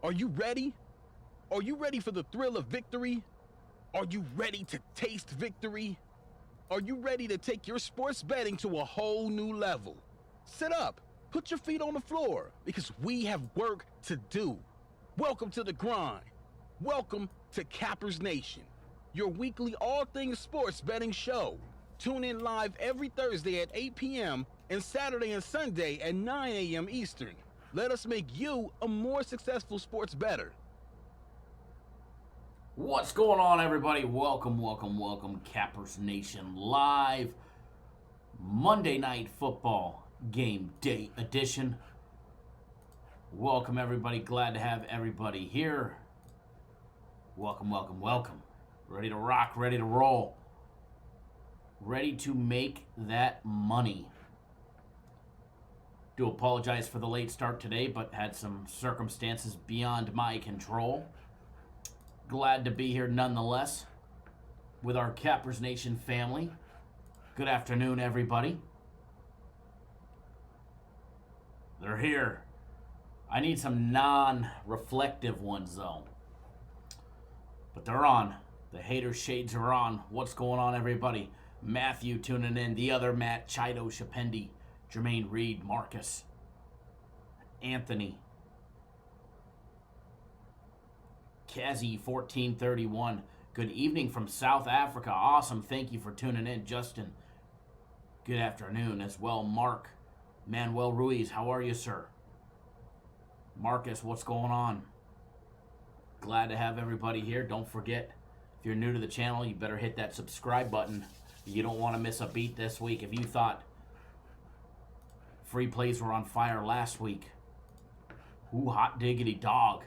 Are you ready? Are you ready for the thrill of victory? Are you ready to taste victory? Are you ready to take your sports betting to a whole new level? Sit up, put your feet on the floor, because we have work to do. Welcome to the grind. Welcome to Cappers Nation, your weekly all things sports betting show. Tune in live every Thursday at 8 p.m. and Saturday and Sunday at 9 a.m. Eastern. Let us make you a more successful sports bettor. What's going on, everybody? Welcome, Cappers Nation live Monday Night Football Game Day Edition. Welcome, everybody. Glad to have everybody here. Welcome. Ready to rock, ready to roll, ready to make that money. Do apologize for the late start today, but had some circumstances beyond my control. Glad to be here nonetheless with our Cappers Nation family. Good afternoon, everybody. They're here. I need some non-reflective ones, though. But they're on. The hater shades are on. What's going on, everybody? Matthew tuning in. The other Matt, Chido Shapendi, Jermaine Reed, Marcus, Anthony, Kazi 1431. Good evening from South Africa. Awesome. Thank you for tuning in, Justin. Good afternoon as well, Mark. Manuel Ruiz, how are you, sir? Marcus, what's going on? Glad to have everybody here. Don't forget, if you're new to the channel, you better hit that subscribe button. You don't want to miss a beat this week. If you thought free plays were on fire last week, ooh, hot diggity dog.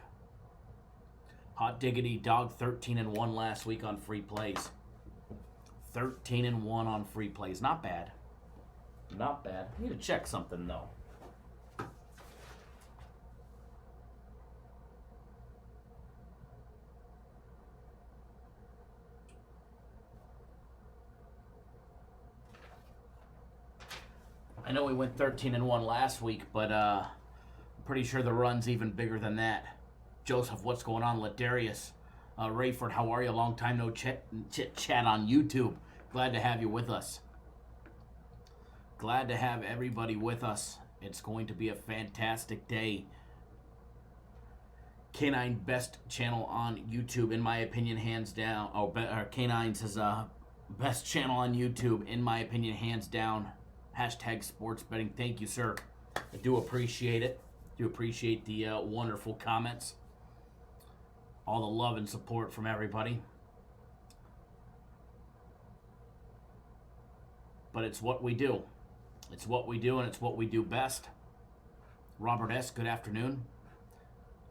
Hot diggity dog, 13-1 last week on free plays. 13-1 on free plays. Not bad. Not bad. I need to check something, though. I know we went 13-1 last week, but I'm pretty sure the run's even bigger than that. Joseph, what's going on? Ladarius, Rayford, how are you? Long time no chat on YouTube. Glad to have you with us. Glad to have everybody with us. It's going to be a fantastic day. Canine best channel on YouTube, in my opinion, hands down. Canine's is best channel on YouTube, in my opinion, hands down. Hashtag sports betting. Thank you, sir. I do appreciate it. Do appreciate the wonderful comments. All the love and support from everybody. But it's what we do. It's what we do, and it's what we do best. Robert S., good afternoon.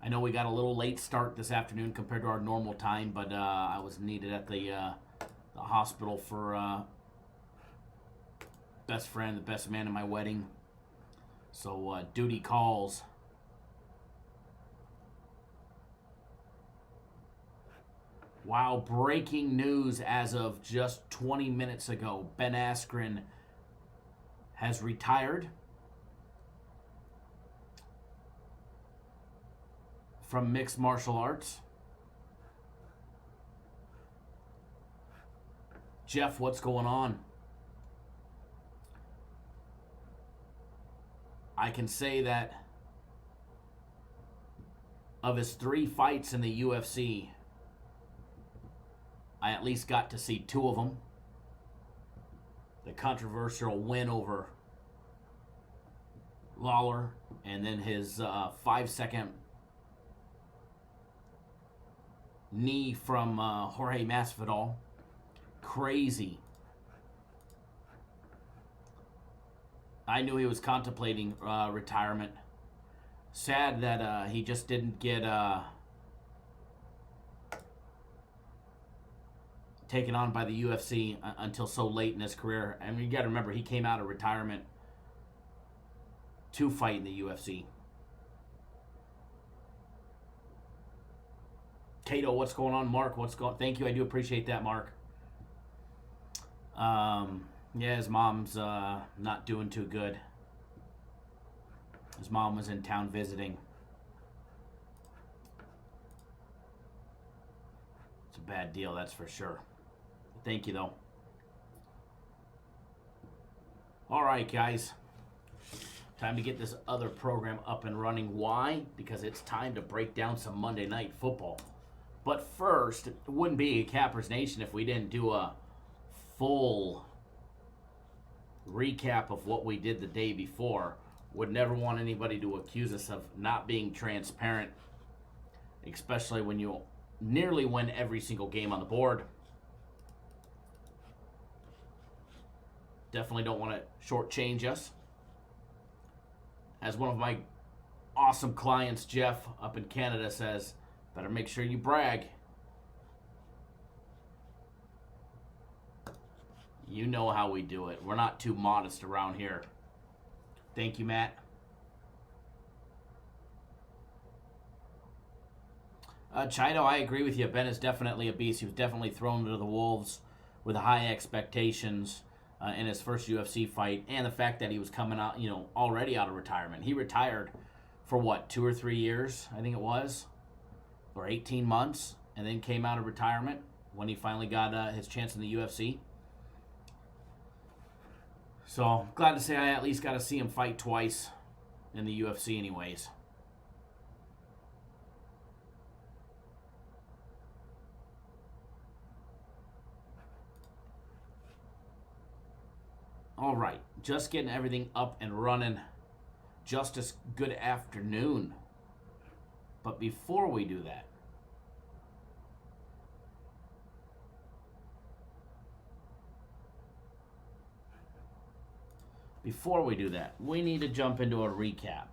I know we got a little late start this afternoon compared to our normal time, but I was needed at the hospital for best friend, the best man in my wedding. So duty calls. Wow, breaking news as of just 20 minutes ago. Ben Askren has retired from mixed martial arts. Jeff, what's going on? I can say that of his 3 fights in the UFC, I at least got to see 2 of them. The controversial win over Lawler, and then his 5-second knee from Jorge Masvidal. Crazy. I knew he was contemplating retirement. Sad that he just didn't get taken on by the UFC until so late in his career. I mean, you got to remember, he came out of retirement to fight in the UFC. Cato, what's going on? Mark, what's going on? Thank you. I do appreciate that, Mark. Yeah, his mom's not doing too good. His mom was in town visiting. bad deal, that's for sure. Thank you, though. All right, guys. Time to get this other program up and running. Why? Because it's time to break down some Monday Night Football. But first, it wouldn't be a Cappers Nation if we didn't do a full recap of what we did the day before. Would never want anybody to accuse us of not being transparent, especially when you nearly win every single game on the board. Definitely don't want to shortchange us. As one of my awesome clients, Jeff, up in Canada, says, better make sure you brag. You know how we do it. We're not too modest around here. Thank you, Matt. Chido, I agree with you. Ben is definitely a beast. He was definitely thrown to the wolves with high expectations in his first UFC fight, and the fact that he was coming out, already out of retirement. He retired for what, 2 or 3 years, I think it was, or 18 months, and then came out of retirement when he finally got his chance in the UFC. So, glad to say I at least got to see him fight twice in the UFC anyways. All right, just getting everything up and running. Justice, good afternoon. But before we do that, we need to jump into a recap.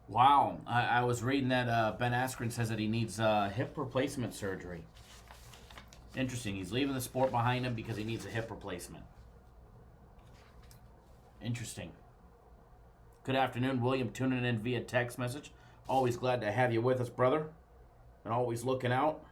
Wow, I was reading that Ben Askren says that he needs hip replacement surgery. Interesting, he's leaving the sport behind him because he needs a hip replacement. Interesting. Good afternoon, William, tuning in via text message. Always glad to have you with us, brother. And always looking out.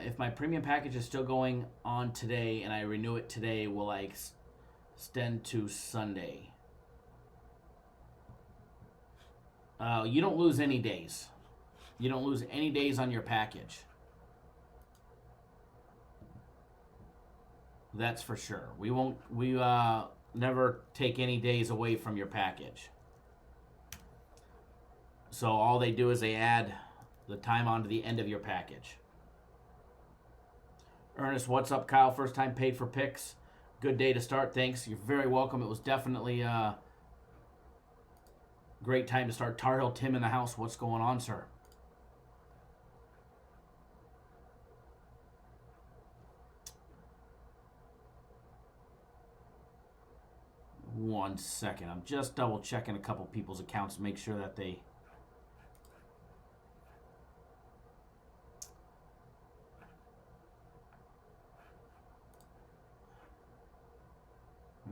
If my premium package is still going on today and I renew it today, will I extend to Sunday? You don't lose any days. You don't lose any days on your package. That's for sure. We never take any days away from your package. So all they do is they add the time onto the end of your package. Ernest, what's up, Kyle? First time paid for picks. Good day to start. Thanks. You're very welcome. It was definitely a great time to start. Tar Heel Tim in the house. What's going on, sir? One second. I'm just double checking a couple people's accounts to make sure that they...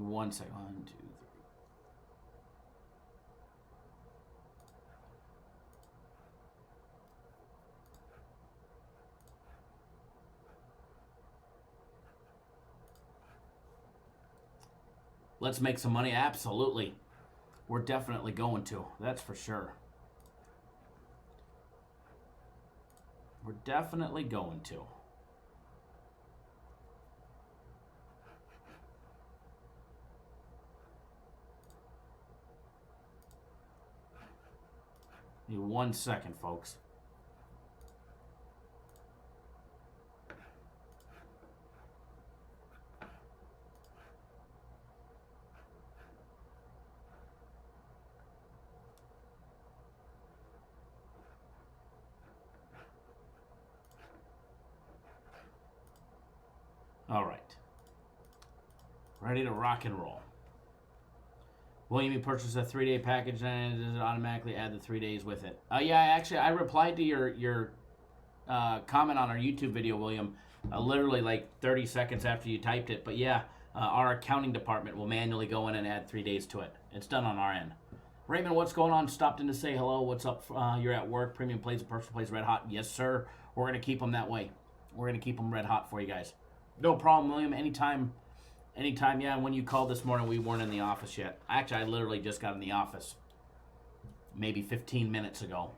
One second. 1, 2, 3. Let's make some money. Absolutely. We're definitely going to. That's for sure. We're definitely going to. Give me 1 second, folks. All right. Ready to rock and roll. William, you purchased a 3-day package and does it automatically add the 3 days with it? Yeah, I replied to your comment on our YouTube video, William, literally like 30 seconds after you typed it. But yeah, our accounting department will manually go in and add 3 days to it. It's done on our end. Raymond, what's going on? Stopped in to say hello. What's up? You're at work. Premium plays and personal plays red hot. Yes, sir. we're going to keep them that way. We're going to keep them red hot for you guys. No problem, William. Anytime. Yeah, when you called this morning, we weren't in the office yet. Actually, I literally just got in the office maybe 15 minutes ago.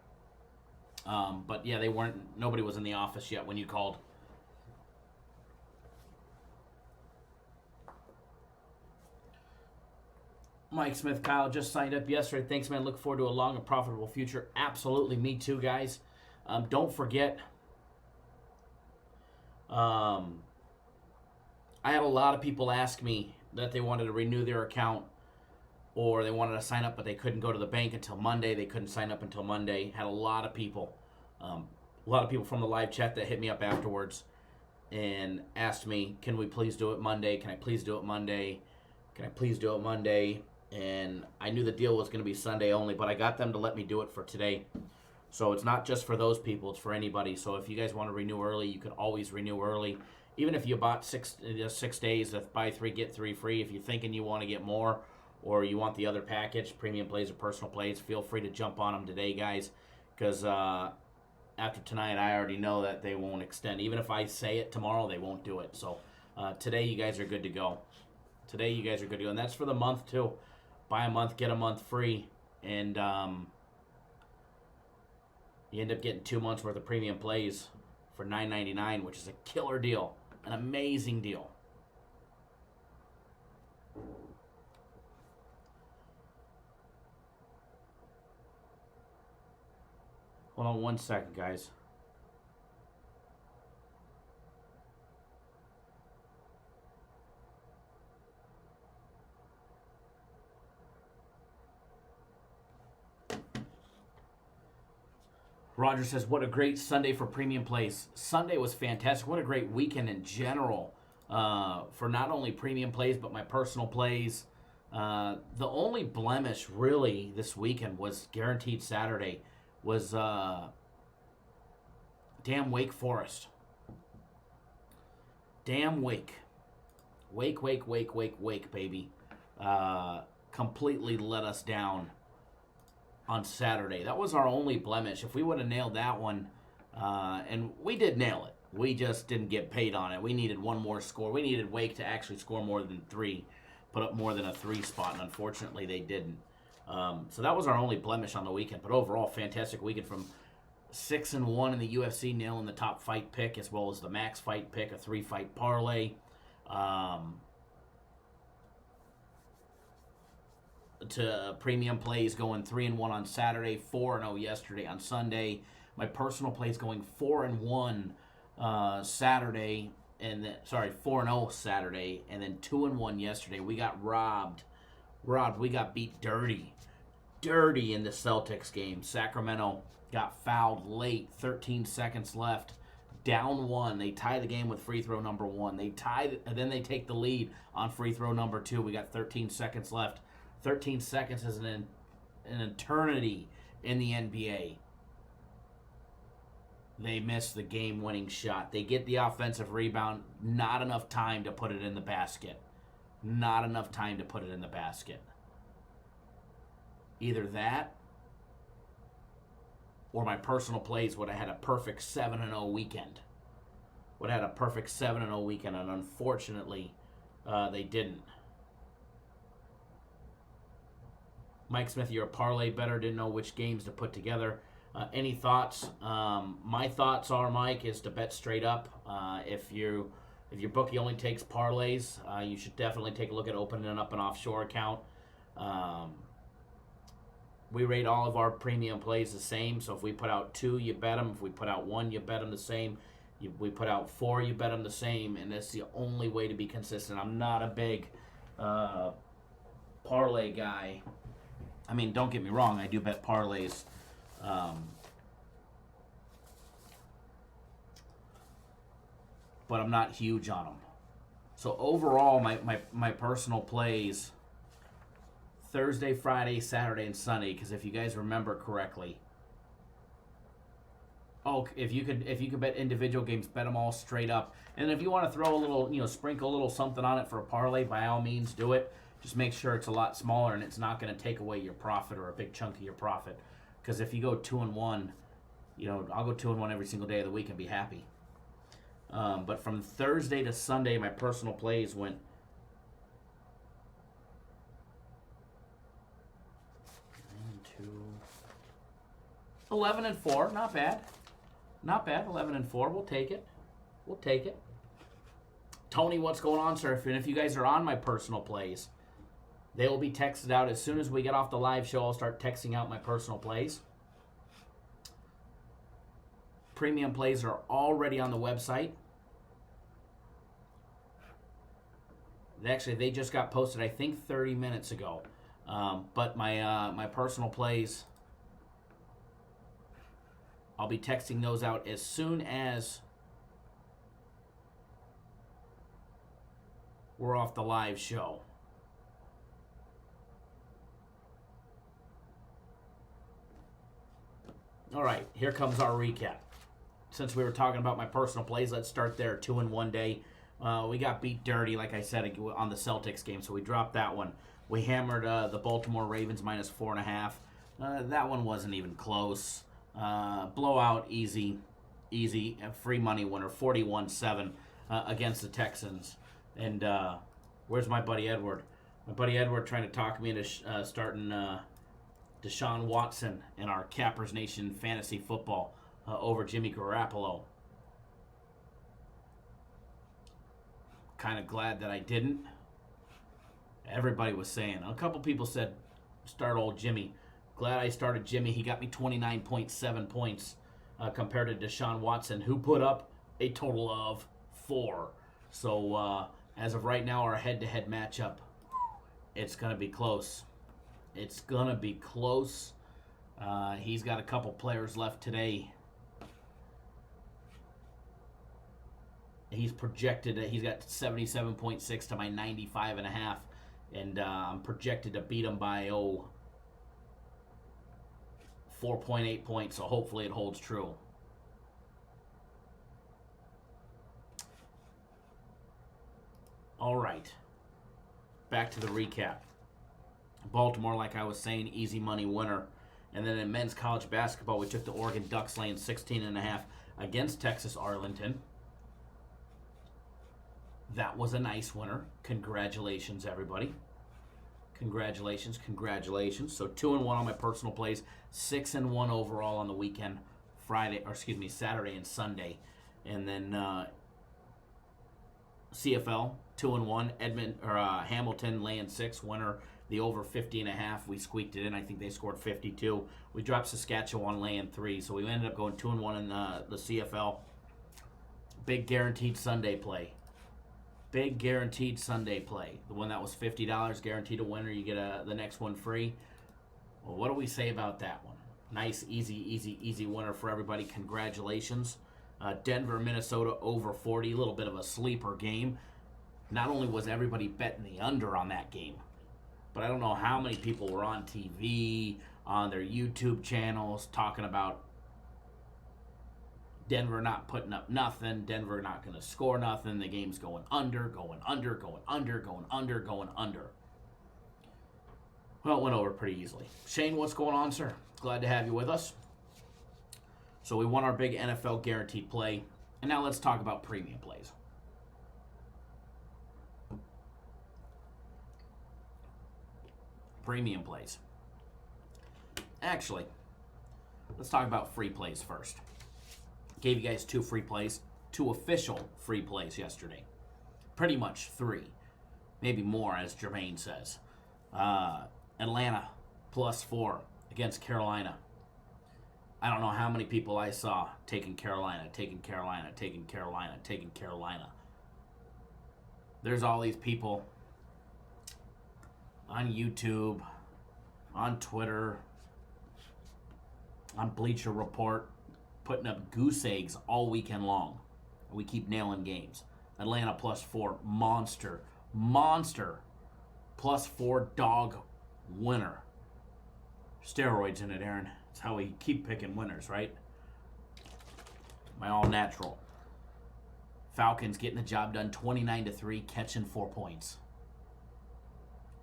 But yeah, nobody was in the office yet when you called. Mike Smith, Kyle just signed up yesterday. Thanks, man. Look forward to a long and profitable future. Absolutely, me too, guys. Don't forget, I had a lot of people ask me that they wanted to renew their account or they wanted to sign up, but they couldn't go to the bank until Monday. They couldn't sign up until Monday. Had a lot of people from the live chat that hit me up afterwards and asked me, can we please do it Monday? Can I please do it Monday? Can I please do it Monday? And I knew the deal was going to be Sunday only, but I got them to let me do it for today. So it's not just for those people, it's for anybody. So if you guys want to renew early, you can always renew early. Even if you bought 6 days of buy 3, get 3 free, if you're thinking you want to get more or you want the other package, premium plays or personal plays, feel free to jump on them today, guys, because after tonight, I already know that they won't extend. Even if I say it tomorrow, they won't do it. So today, you guys are good to go. And that's for the month, too. Buy a month, get a month free, and you end up getting 2 months worth of premium plays for $9.99, which is a killer deal, an amazing deal. Hold on 1 second, guys. Roger says, what a great Sunday for premium plays. Sunday was fantastic. What a great weekend in general for not only premium plays, but my personal plays. The only blemish, really, this weekend was guaranteed Saturday, was damn Wake Forest. Damn Wake. Wake, baby. Completely let us down on Saturday. That was our only blemish. If we would have nailed that one, and we did nail it, we just didn't get paid on it. We needed one more score. We needed Wake to actually score more than 3, put up more than a 3 spot, and unfortunately they didn't. So that was our only blemish on the weekend. But overall, fantastic weekend from 6-1 in the UFC, nailing the top fight pick as well as the max fight pick, a 3-fight parlay. To premium plays going 3-1 on Saturday, 4-0 yesterday on Sunday. My personal plays going 4-1 Saturday, and 4-0 Saturday, and then 2-1 yesterday. We got robbed. We got beat dirty in the Celtics game. Sacramento got fouled late, 13 seconds left, down 1. They tie the game with free throw number 1. They tie, and then they take the lead on free throw number 2. We got 13 seconds left. 13 seconds is an eternity in the NBA. They miss the game-winning shot. They get the offensive rebound. Not enough time to put it in the basket. Either that or my personal plays would have had a perfect 7-0 weekend. And unfortunately, they didn't. Mike Smith, you're a parlay bettor. Didn't know which games to put together. Any thoughts? My thoughts are, Mike, is to bet straight up. If your bookie only takes parlays, you should definitely take a look at opening up an offshore account. We rate all of our premium plays the same. So if we put out 2, you bet them. If we put out 1, you bet them the same. We put out 4, you bet them the same. And that's the only way to be consistent. I'm not a big parlay guy. I mean, don't get me wrong, I do bet parlays. But I'm not huge on them. So overall, my personal plays, Thursday, Friday, Saturday, and Sunday, because if you guys remember correctly, if you could bet individual games, bet them all straight up. And if you want to throw a little, sprinkle a little something on it for a parlay, by all means, do it. Just make sure it's a lot smaller and it's not going to take away your profit or a big chunk of your profit. Because if you go 2-1, I'll go 2-1 every single day of the week and be happy. But from Thursday to Sunday, my personal plays went 11-4. Not bad. Not bad. 11-4. We'll take it. We'll take it. Tony, what's going on, sir? And if you guys are on my personal plays, they will be texted out as soon as we get off the live show. I'll start texting out my personal plays. Premium plays are already on the website. Actually, they just got posted, I think, 30 minutes ago. But my personal plays, I'll be texting those out as soon as we're off the live show. All right, here comes our recap. Since we were talking about my personal plays, let's start there. 2-1 day. We got beat dirty, like I said, on the Celtics game, so we dropped that one. We hammered the Baltimore Ravens -4.5. That one wasn't even close. Blowout, easy. Free money winner, 41-7 against the Texans. And where's my buddy Edward? My buddy Edward trying to talk me into starting Deshaun Watson in our Cappers Nation fantasy football over Jimmy Garoppolo. Kind of glad that I didn't. Everybody was saying. A couple people said, start old Jimmy. Glad I started Jimmy. He got me 29.7 points compared to Deshaun Watson, who put up a total of 4. So as of right now, our head-to-head matchup, it's going to be close. It's going to be close. He's got a couple players left today. He's projected, he's got 77.6 to my 95.5. And I'm projected to beat him by, 4.8 points. So hopefully it holds true. All right. Back to the recap. Baltimore, like I was saying, easy money winner. And then in men's college basketball, we took the Oregon Ducks laying 16.5 against Texas Arlington. That was a nice winner. Congratulations, everybody. Congratulations. So 2-1 on my personal plays, 6-1 overall on the weekend, Saturday and Sunday. And then CFL, 2-1. Hamilton laying 6, winner. The over 50.5. We squeaked it in. I think they scored 52. We dropped Saskatchewan laying 3. So we ended up going 2-1 in the CFL. Big guaranteed Sunday play. The one that was $50 guaranteed a winner. You get the next one free. Well, what do we say about that one? Nice, easy winner for everybody. Congratulations. Denver, Minnesota over 40. A little bit of a sleeper game. Not only was everybody betting the under on that game, but I don't know how many people were on TV, on their YouTube channels, talking about Denver not putting up nothing, Denver not going to score nothing, the game's going under. Well, it went over pretty easily. Shane, what's going on, sir? Glad to have you with us. So we won our big NFL guaranteed play, and now let's talk about premium plays. Premium plays. Actually, let's talk about free plays first. Gave you guys 2 free plays, 2 official free plays yesterday. Pretty much 3. Maybe more, as Jermaine says. Atlanta +4 against Carolina. I don't know how many people I saw taking Carolina. There's all these people on YouTube, on Twitter, on Bleacher Report, putting up goose eggs all weekend long. We keep nailing games. Atlanta +4, monster +4 dog winner. Steroids in it, Aaron. That's how we keep picking winners, right? My all natural. Falcons getting the job done, 29-3, catching 4 points.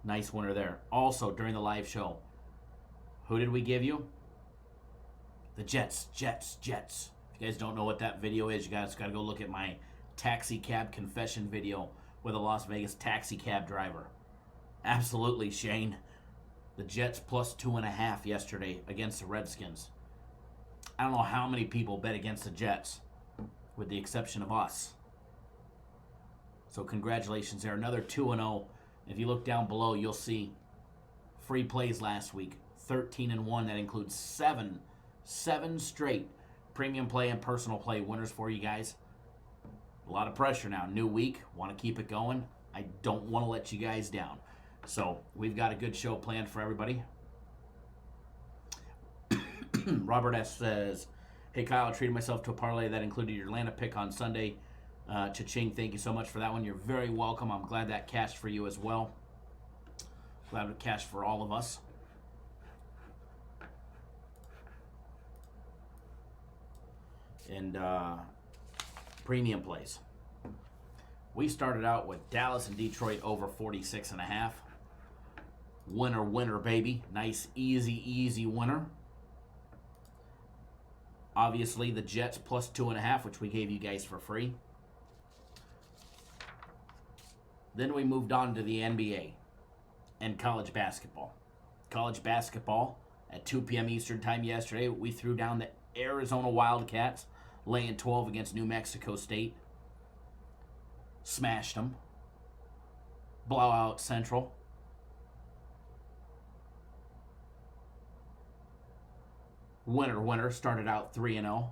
Nice winner there. Also, during the live show, who did we give you? The Jets, Jets, Jets. If you guys don't know what that video is, you guys got to go look at my taxi cab confession video with a Las Vegas taxi cab driver. Absolutely, Shane. The Jets plus 2.5 yesterday against the Redskins. I don't know how many people bet against the Jets, with the exception of us. So congratulations there. Another 2-0. If you look down below, you'll see free plays last week. 13-1. That includes seven straight premium play and personal play winners for you guys. A lot of pressure now. New week. Want to keep it going. I don't want to let you guys down. So we've got a good show planned for everybody. Robert S. says, hey, Kyle, I treated myself to a parlay that included your Atlanta pick on Sunday. Cha-ching, thank you so much for that one. You're very welcome. I'm glad that cashed for you as well. Glad it cashed for all of us. And premium plays. We started out with Dallas and Detroit over 46.5. Winner, winner, baby. Nice, easy winner. Obviously, the Jets plus 2.5, which we gave you guys for free. Then we moved on to the NBA and college basketball. College basketball at 2 p.m. Eastern time yesterday, we threw down the Arizona Wildcats, laying 12 against New Mexico State. Smashed them. Blowout Central. Winner, started out 3-0.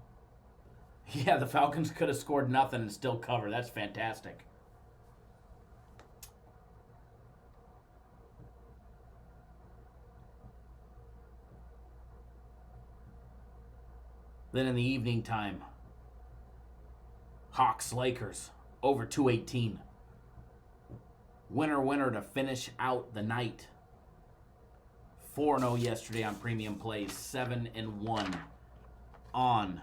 Yeah, the Falcons could have scored nothing and still cover. That's fantastic. Then in the evening time, Hawks, Lakers, over 218. Winner to finish out the night. 4-0 yesterday on premium plays, 7-1 on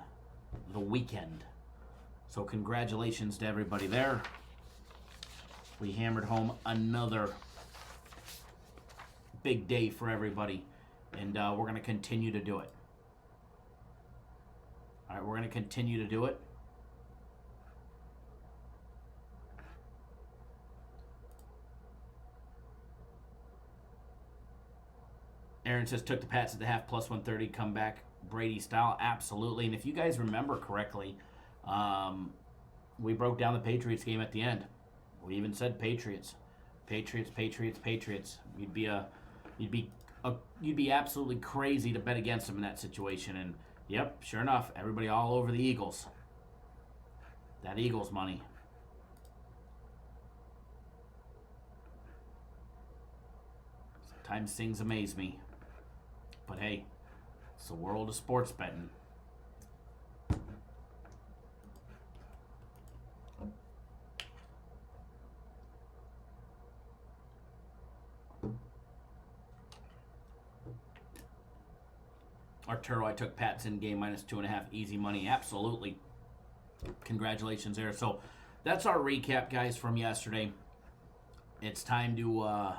the weekend. So congratulations to everybody there. We hammered home another big day for everybody, and we're going to continue to do it. All right, we're going to continue to do it. Aaron says, took the Pats at the half, plus 130, come back Brady style. Absolutely. And if you guys remember correctly, we broke down the Patriots game at the end. We even said Patriots. Patriots. You'd be absolutely crazy to bet against them in that situation. And yep, sure enough, everybody all over the Eagles. That Eagles money. Sometimes things amaze me. But hey, it's the world of sports betting. Arturo, I took Pats in game minus 2.5, easy money. Absolutely. Congratulations there. So that's our recap, guys, from yesterday. It's time to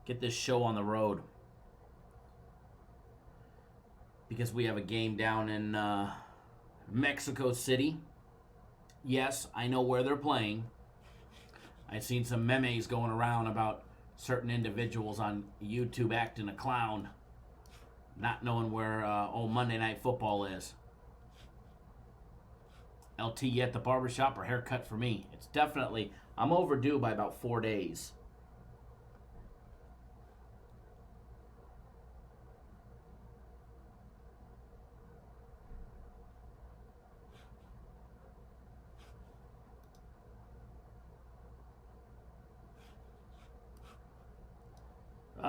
get this show on the road, because we have a game down in Mexico City. Yes, I know where they're playing. I've seen some memes going around about certain individuals on YouTube acting a clown, not knowing where old Monday Night Football is. LT, you at the barbershop or haircut for me? It's definitely, I'm overdue by about 4 days.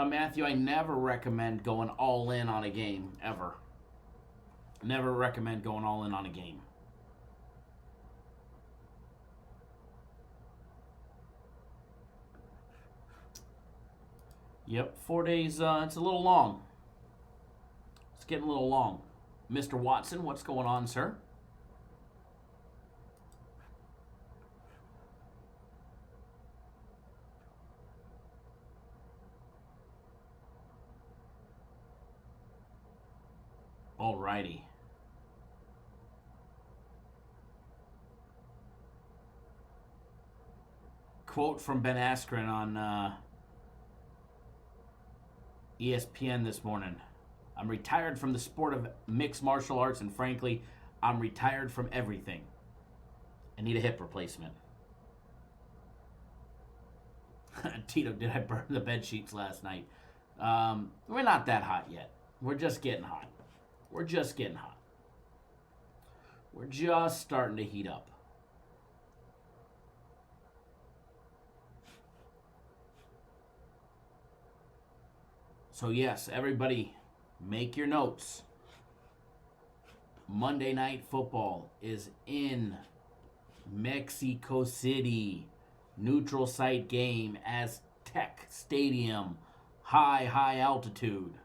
Matthew, I never recommend going all in on a game, ever. Never recommend going all in on a game. Yep, 4 days, it's a little long. It's getting a little long. Mr. Watson, what's going on, sir? Alrighty. Quote from Ben Askren on ESPN this morning. I'm retired from the sport of mixed martial arts, and frankly, I'm retired from everything. I need a hip replacement. Tito, did I burn the bed sheets last night? We're not that hot yet. We're just getting hot. We're just getting hot. We're just starting to heat up. So yes, everybody, make your notes. Monday Night Football is in Mexico City. Neutral site game, Aztec Stadium. High altitude.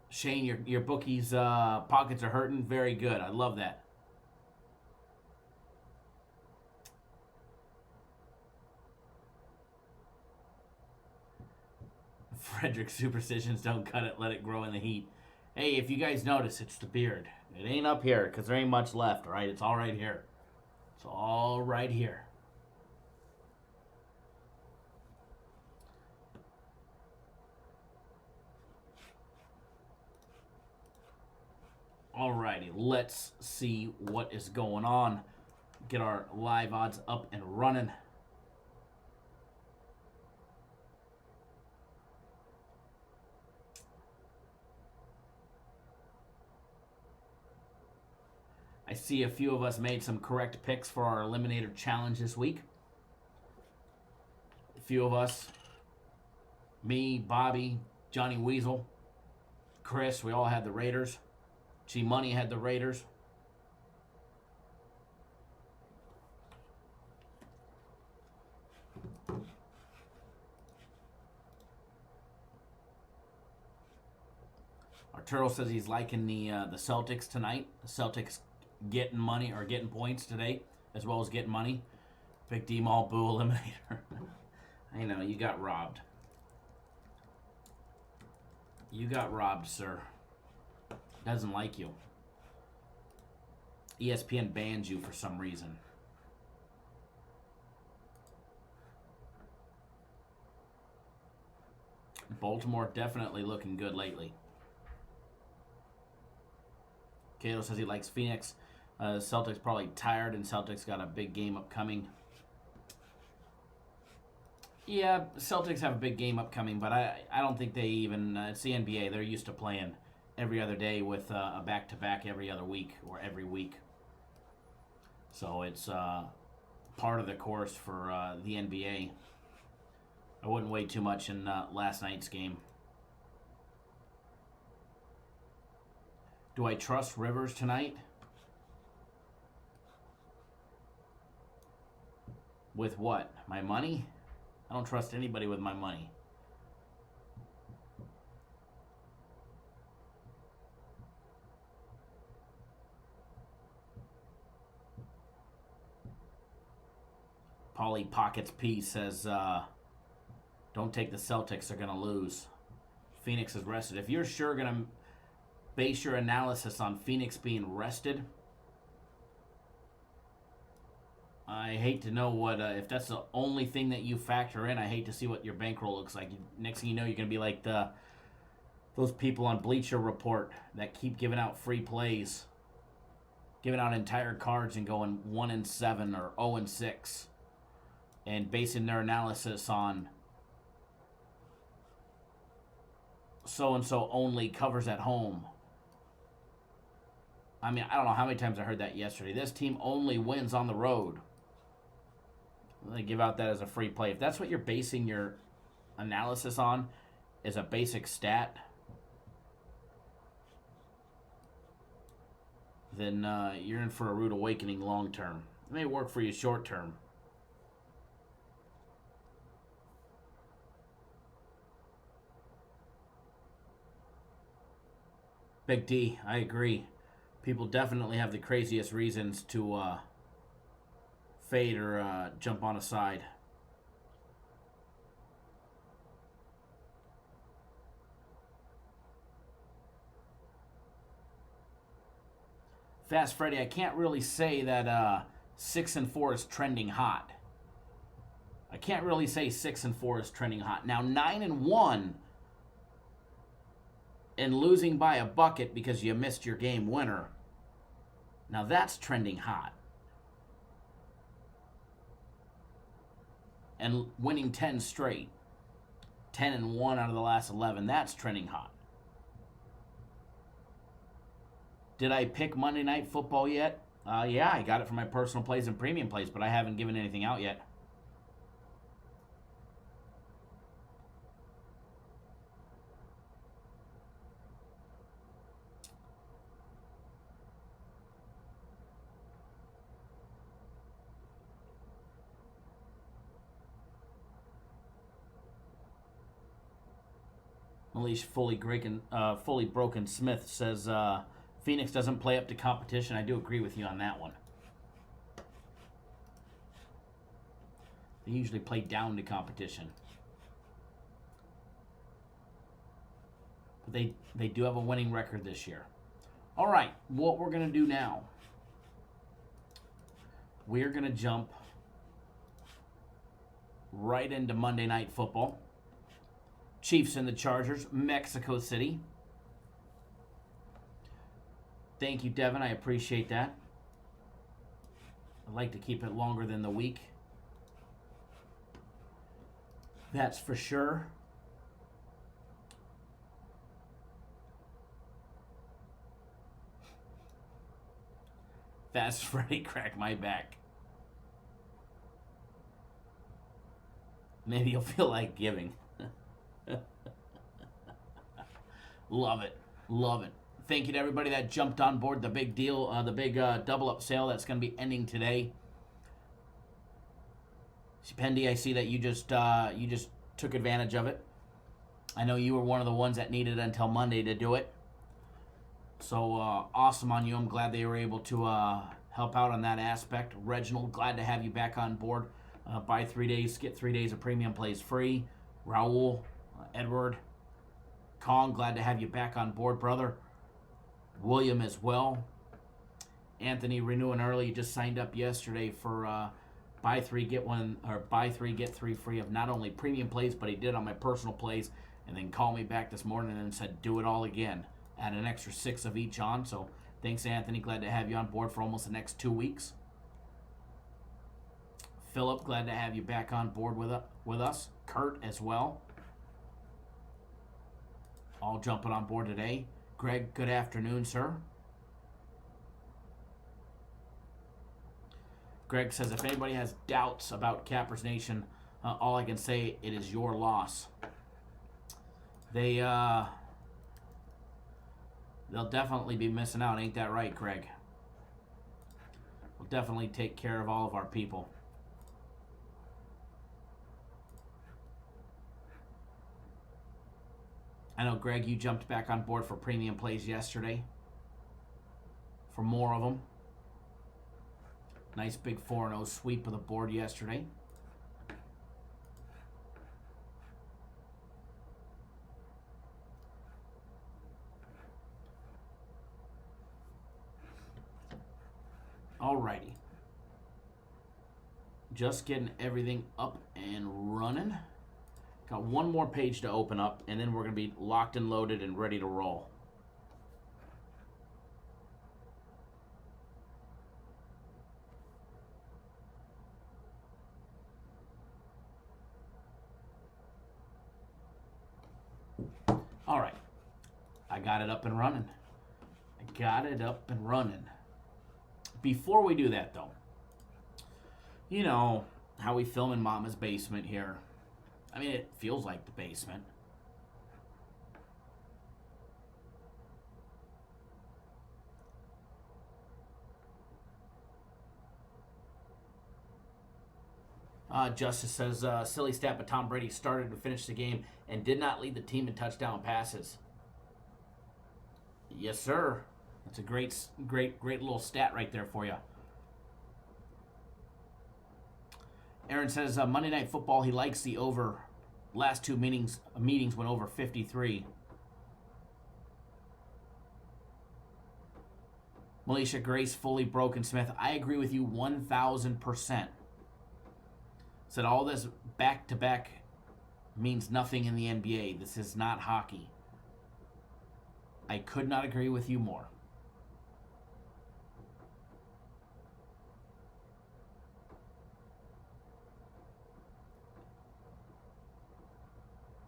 Shane, your bookie's pockets are hurting. Very good. I love that. Frederick, superstitions don't cut it. Let it grow in the heat. Hey, if you guys notice, it's the beard. It ain't up here because there ain't much left, all right? It's all right here. It's all right here. Alrighty, let's see what is going on. Get our live odds up and running. I see a few of us made some correct picks for our Eliminator Challenge this week. A few of us, me, Bobby, Johnny Weasel, Chris, we all had the Raiders. G Money had the Raiders. Arturo says he's liking the Celtics tonight. The Celtics getting money or getting points today, as well as getting money. Big D Mall Boo Eliminator. I know, you got robbed. You got robbed, sir. Doesn't like you. ESPN bans you for some reason. Baltimore definitely looking good lately. Cato says he likes Phoenix. Celtics probably tired, and Celtics got a big game upcoming. Yeah, Celtics have a big game upcoming, but I don't think they even... it's the NBA. They're used to playing every other day with a back-to-back every other week or every week. So it's part of the course for the NBA. I wouldn't wait too much in last night's game. Do I trust Rivers tonight? With what? My money? I don't trust anybody with my money. Polly Pockets P says, don't take the Celtics, they're going to lose. Phoenix is rested. If you're sure going to base your analysis on Phoenix being rested, I hate to know what, if that's the only thing that you factor in, I hate to see what your bankroll looks like. Next thing you know, you're going to be like those people on Bleacher Report that keep giving out free plays, giving out entire cards and going 1-7 or 0-6, and basing their analysis on so-and-so only covers at home. I mean, I don't know how many times I heard that yesterday. This team only wins on the road. They give out that as a free play. If that's what you're basing your analysis on, is a basic stat, then you're in for a rude awakening long term. It may work for you short term. Big D, I agree. People definitely have the craziest reasons to fade or jump on a side. Fast Freddy, I can't really say that 6-4 is trending hot. I can't really say 6-4 is trending hot. Now 9-1 and losing by a bucket because you missed your game winner. Now that's trending hot. And winning 10 straight. 10-1 out of the last 11. That's trending hot. Did I pick Monday Night Football yet? Yeah, I got it for my personal plays and premium plays, but I haven't given anything out yet. Unleash Fully Broken Smith says Phoenix doesn't play up to competition. I do agree with you on that one. They usually play down to competition. But they do have a winning record this year. All right, what we're going to do now, we're going to jump right into Monday Night Football. Chiefs and the Chargers, Mexico City. Thank you, Devin. I appreciate that. I like to keep it longer than the week. That's for sure. Fast Freddy crack my back. Maybe you'll feel like giving. Love it. Love it. Thank you to everybody that jumped on board the big deal, the big double-up sale that's going to be ending today. Pendy, I see that you just took advantage of it. I know you were one of the ones that needed until Monday to do it. So awesome on you. I'm glad they were able to help out on that aspect. Reginald, glad to have you back on board. Buy 3 days, get 3 days of premium plays free. Raul, Edward, Kong, glad to have you back on board, brother. William as well. Anthony, renewing early. You just signed up yesterday for buy 3 get 1 or buy 3 get 3 free of not only premium plays, but he did on my personal plays, and then called me back this morning and said do it all again. Add an extra 6 of each on. So thanks, Anthony. Glad to have you on board for almost the next 2 weeks. Philip, glad to have you back on board with us. Kurt as well. All jumping on board today. Greg, good afternoon, sir. Greg says, if anybody has doubts about Cappers Nation, all I can say, it is your loss. They'll definitely be missing out. Ain't that right, Greg? We'll definitely take care of all of our people. I know, Greg, you jumped back on board for premium plays yesterday. For more of them. Nice big 4-0 sweep of the board yesterday. Alrighty. Just getting everything up and running. Got one more page to open up, and then we're going to be locked and loaded and ready to roll. All right. I got it up and running. Before we do that, though, you know how we film in Mama's basement here. I mean, it feels like the basement. Justice says, silly stat, but Tom Brady started to finish the game and did not lead the team in touchdown passes. Yes, sir. That's a great little stat right there for you. Aaron says Monday Night Football, he likes the over. Last two meetings went over 53. Militia Grace, fully broken Smith. I agree with you 1,000%. Said all this back-to-back means nothing in the NBA. This is not hockey. I could not agree with you more.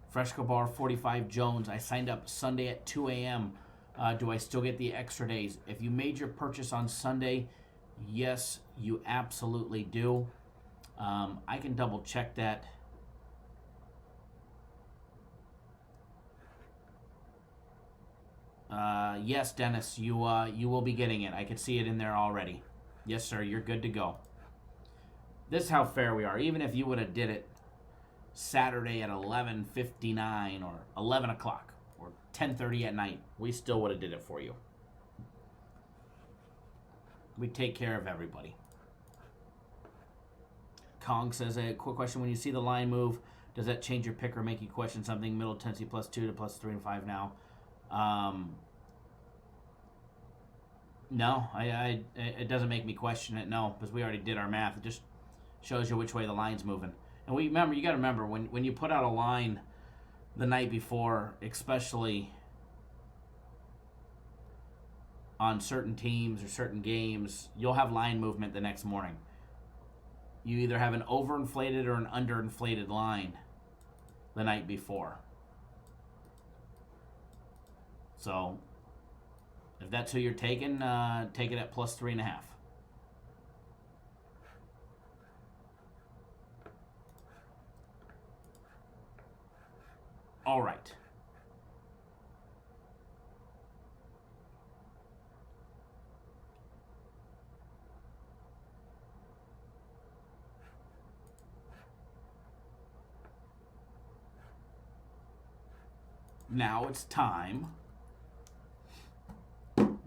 Fresco Bar 45 Jones. I signed up Sunday at 2 a.m. Do I still get the extra days? If you made your purchase on Sunday, yes, you absolutely do. I can double check that. Yes, Dennis, you will be getting it. I could see it in there already. Yes, sir, you're good to go. This is how fair we are. Even if you would have did it Saturday at 11:59 or 11 o'clock or 10:30 at night, we still would have did it for you. We take care of everybody. Kong says, a quick question. When you see the line move, does that change your pick or make you question something? Middle Tennessee +2 to +3.5 now. No, it doesn't make me question it, no, because we already did our math. It just shows you which way the line's moving. And you got to remember, when you put out a line the night before, especially on certain teams or certain games, you'll have line movement the next morning. You either have an overinflated or an underinflated line the night before. So, if that's who you're taking, take it at +3.5. All right. Now it's time.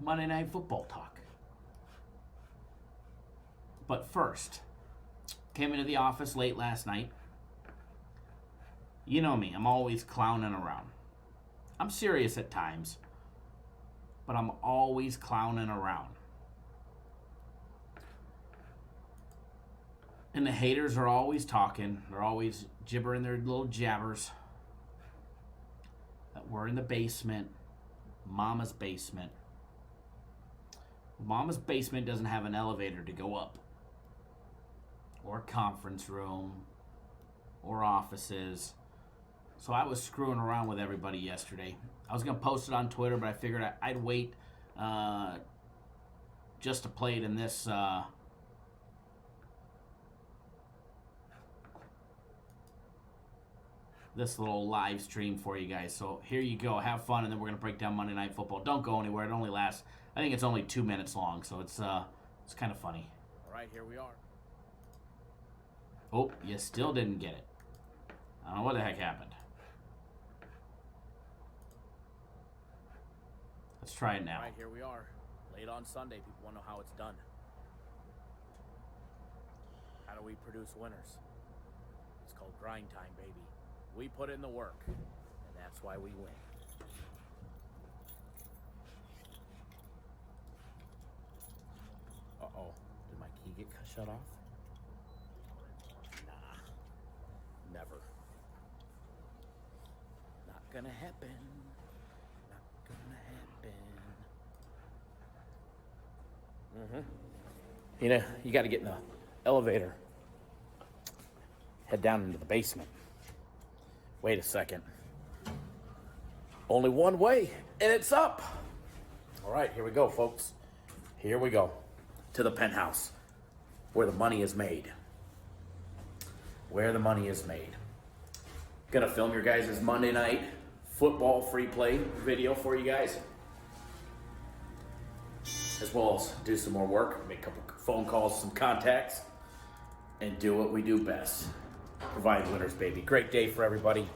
Monday Night Football talk. But first, came into the office late last night. You know me, I'm always clowning around. I'm serious at times, but I'm always clowning around. And the haters are always talking. They're always gibbering their little jabbers. That we're in the basement, Mama's basement. Mama's basement doesn't have an elevator to go up, or a conference room, or offices. So I was screwing around with everybody yesterday. I was going to post it on Twitter, but I figured I'd wait just to play it in this this little live stream for you guys. So here you go. Have fun, and then we're going to break down Monday Night Football. Don't go anywhere. It only lasts, I think it's only 2 minutes long, so it's kind of funny. All right, here we are. Oh, you still didn't get it. I don't know what the heck happened. Let's try it now. All right, here we are. Late on Sunday, people want to know how it's done. How do we produce winners? It's called grind time, baby. We put in the work, and that's why we win. Uh-oh. Did my key get shut off? Nah. Never. Not gonna happen. Not gonna happen. You know, you got to get in the elevator. Head down into the basement. Wait a second. Only one way, and it's up. All right, here we go, folks. Here we go. To the penthouse, where the money is made. Where the money is made. Gonna film your guys' Monday Night Football free play video for you guys. As well as do some more work, make a couple phone calls, some contacts, and do what we do best. Provide winners, baby. Great day for everybody.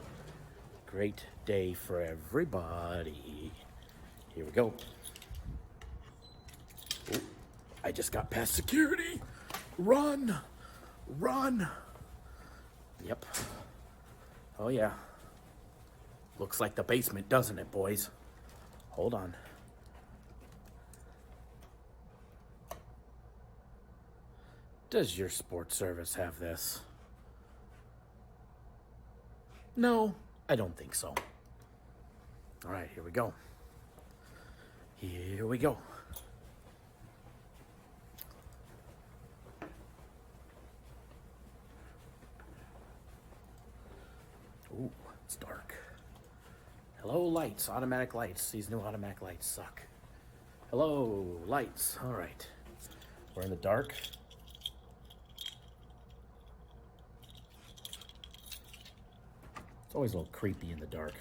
Great day for everybody. Here we go. Ooh, I just got past security. Run. Run. Yep. Oh, yeah. Looks like the basement, doesn't it, boys? Hold on. Does your sports service have this? No, I don't think so. All right, here we go. Here we go. Ooh, it's dark. Hello, lights. Automatic lights. These new automatic lights suck. Hello, lights. All right. We're in the dark. It's always a little creepy in the dark.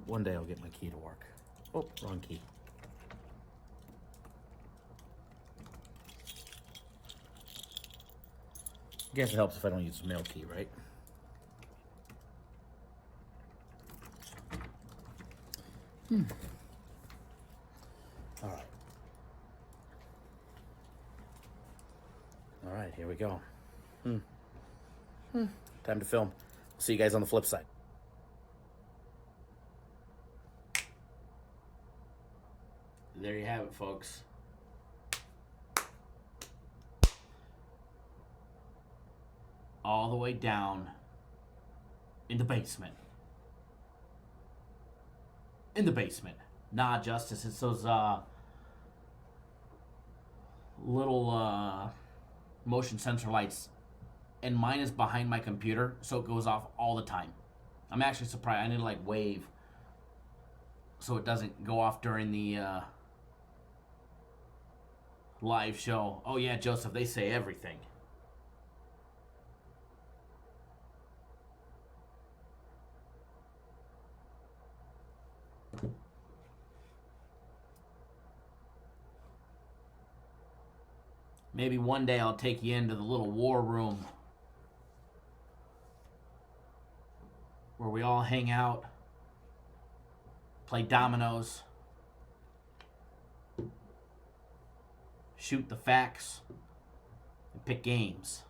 One day I'll get my key to work. Oh, wrong key. I guess it helps if I don't use the mail key, right? All right. All right, here we go. Time to film. See you guys on the flip side. There you have it, folks. All the way down in the basement. In the basement. Nah, Justice, it's those little motion sensor lights. And mine is behind my computer, so it goes off all the time. I'm actually surprised. I need to like wave so it doesn't go off during the live show. Oh yeah, Joseph, they say everything. Maybe one day I'll take you into the little war room where we all hang out, play dominoes, shoot the facts, and pick games.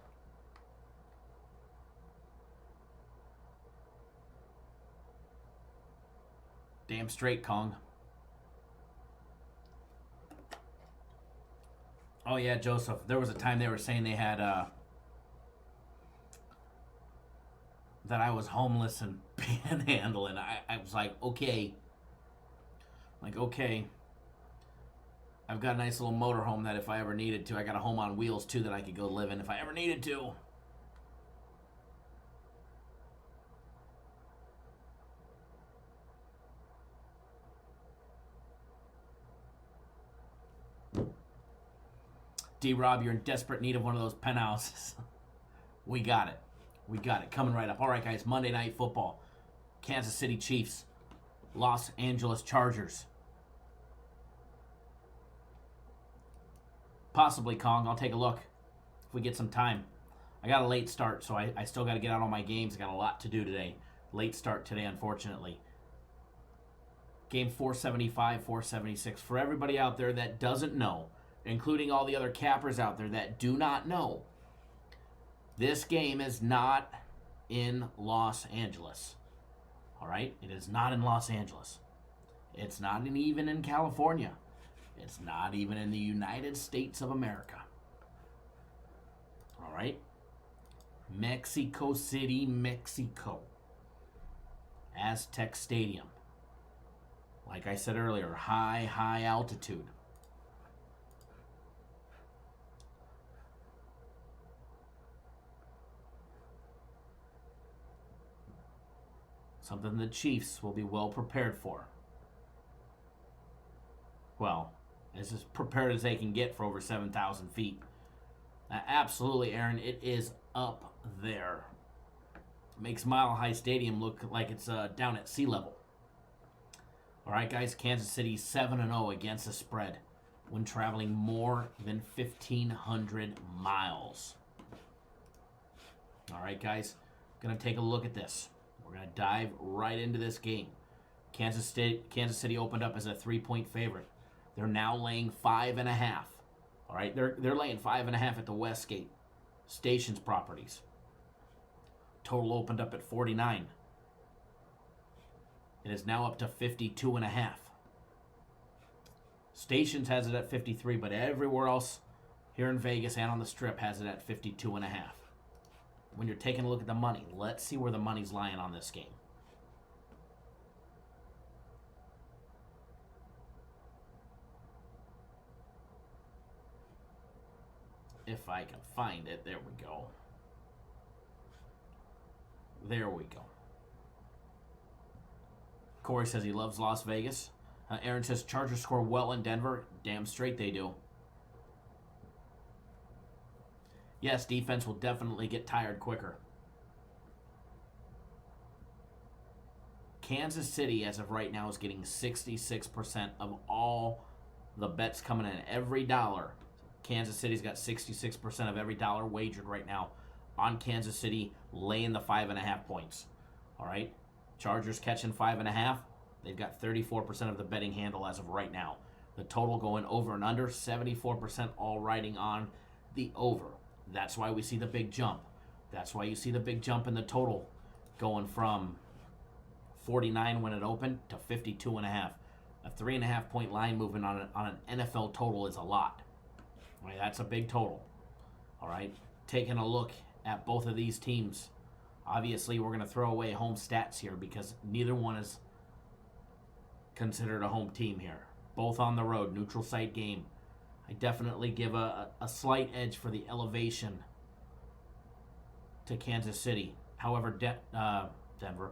Damn straight, Kong. Oh yeah, Joseph. There was a time they were saying they had that I was homeless and panhandling. I was like, okay. Okay. I've got a nice little motorhome that if I ever needed to, I got a home on wheels too that I could go live in if I ever needed to. D-Rob, you're in desperate need of one of those penthouses. We got it. We got it. Coming right up. All right, guys. Monday Night Football. Kansas City Chiefs. Los Angeles Chargers. Possibly, Kong. I'll take a look if we get some time. I got a late start, so I still got to get out all my games. I got a lot to do today. Late start today, unfortunately. Game 475, 476. For everybody out there that doesn't know, including all the other cappers out there that do not know, this game is not in Los Angeles. All right? It is not in Los Angeles. It's not even in California. It's not even in the United States of America. All right? Mexico City, Mexico. Aztec Stadium. Like I said earlier, high altitude. Something the Chiefs will be well prepared for. Well, as prepared as they can get for over 7,000 feet. Absolutely, Aaron, it is up there. Makes Mile High Stadium look like it's down at sea level. All right, guys, Kansas City 7-0 against the spread when traveling more than 1,500 miles. All right, guys, going to take a look at this. We're going to dive right into this game. Kansas City opened up as a 3-point favorite. They're now laying 5.5. All right, they're laying 5.5 at the Westgate Stations properties. Total opened up at 49. It is now up to 52.5. Stations has it at 53, but everywhere else here in Vegas and on the Strip has it at 52.5. When you're taking a look at the money, let's see where the money's lying on this game. If I can find it, there we go. There we go. Corey says he loves Las Vegas. Aaron says Chargers score well in Denver. Damn straight they do. Yes, defense will definitely get tired quicker. Kansas City, as of right now, is getting 66% of all the bets coming in. Every dollar. Kansas City's got 66% of every dollar wagered right now on Kansas City, laying the 5.5 points. All right? Chargers catching 5.5. They've got 34% of the betting handle as of right now. The total going over and under, 74% all riding on the over. That's why we see the big jump. That's why you see the big jump in the total going from 49 when it opened to 52.5. A 3.5 point line movement on an NFL total is a lot. All right, that's a big total. All right, taking a look at both of these teams. Obviously, we're going to throw away home stats here because neither one is considered a home team here. Both on the road, neutral site game. I definitely give a slight edge for the elevation to Kansas City. However, Denver,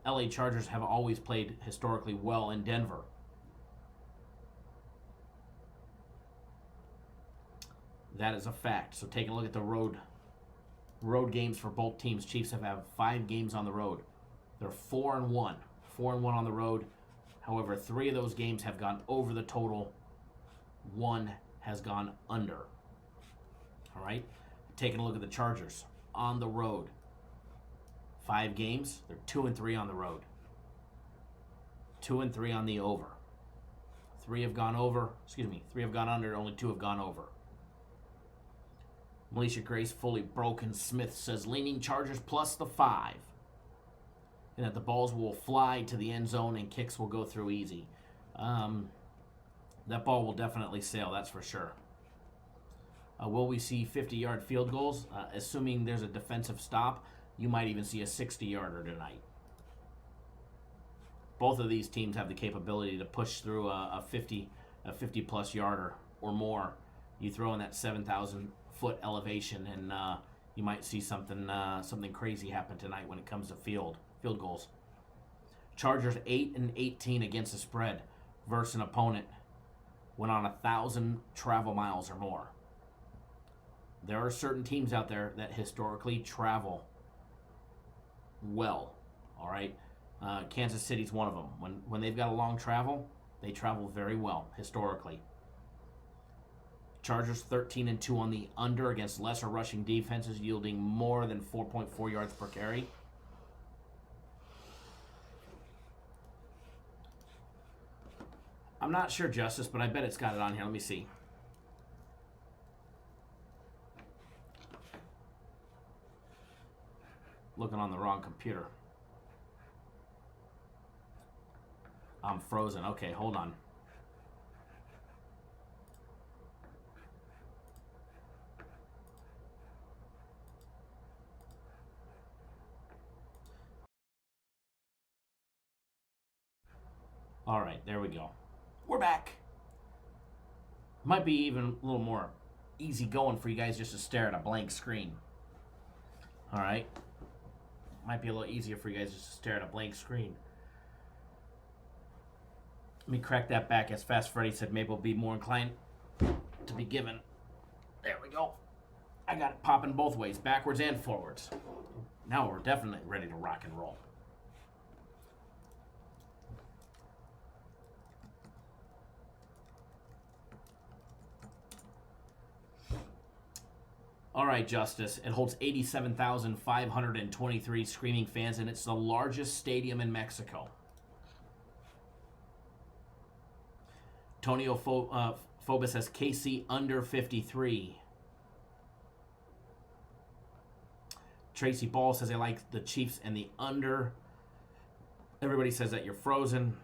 LA Chargers have always played historically well in Denver. That is a fact. So taking a look at the road games for both teams. Chiefs have 5 games on the road. They're 4-1. 4-1 on the road. However, 3 of those games have gone over the total. 1 has gone under. All right? Taking a look at the Chargers on the road. 5 games. They're 2-3 on the road. 2-3 on the over. 3 have gone over. 3 have gone under. Only 2 have gone over. Militia Grace fully broken. Smith says leaning Chargers plus the 5. And that the balls will fly to the end zone and kicks will go through easy. That ball will definitely sail, that's for sure. Will we see 50-yard field goals? Assuming there's a defensive stop, you might even see a 60-yarder tonight. Both of these teams have the capability to push through a 50-plus yarder or more. You throw in that 7,000-foot elevation, and you might see something crazy happen tonight when it comes to field goals. Chargers 8-18 against the spread versus an opponent when on 1,000 travel miles or more. There are certain teams out there that historically travel well. All right, Kansas City's one of them. When they've got a long travel, they travel very well historically. Chargers 13-2 on the under against lesser rushing defenses, yielding more than 4.4 yards per carry. I'm not sure, Justice, but I bet it's got it on here. Let me see. Looking on the wrong computer. I'm frozen. Okay, hold on. All right, there we go. We're back. Might be even a little more easy going for you guys just to stare at a blank screen. All right. Might be a little easier for you guys just to stare at a blank screen. Let me crack that back. As Fast Freddy said, maybe we'll be more inclined to be given. There we go. I got it popping both ways, backwards and forwards. Now we're definitely ready to rock and roll. All right, Justice. It holds 87,523 screaming fans, and it's the largest stadium in Mexico. Tonio Phobos has KC under 53. Tracy Ball says I like the Chiefs and the under. Everybody says that you're frozen.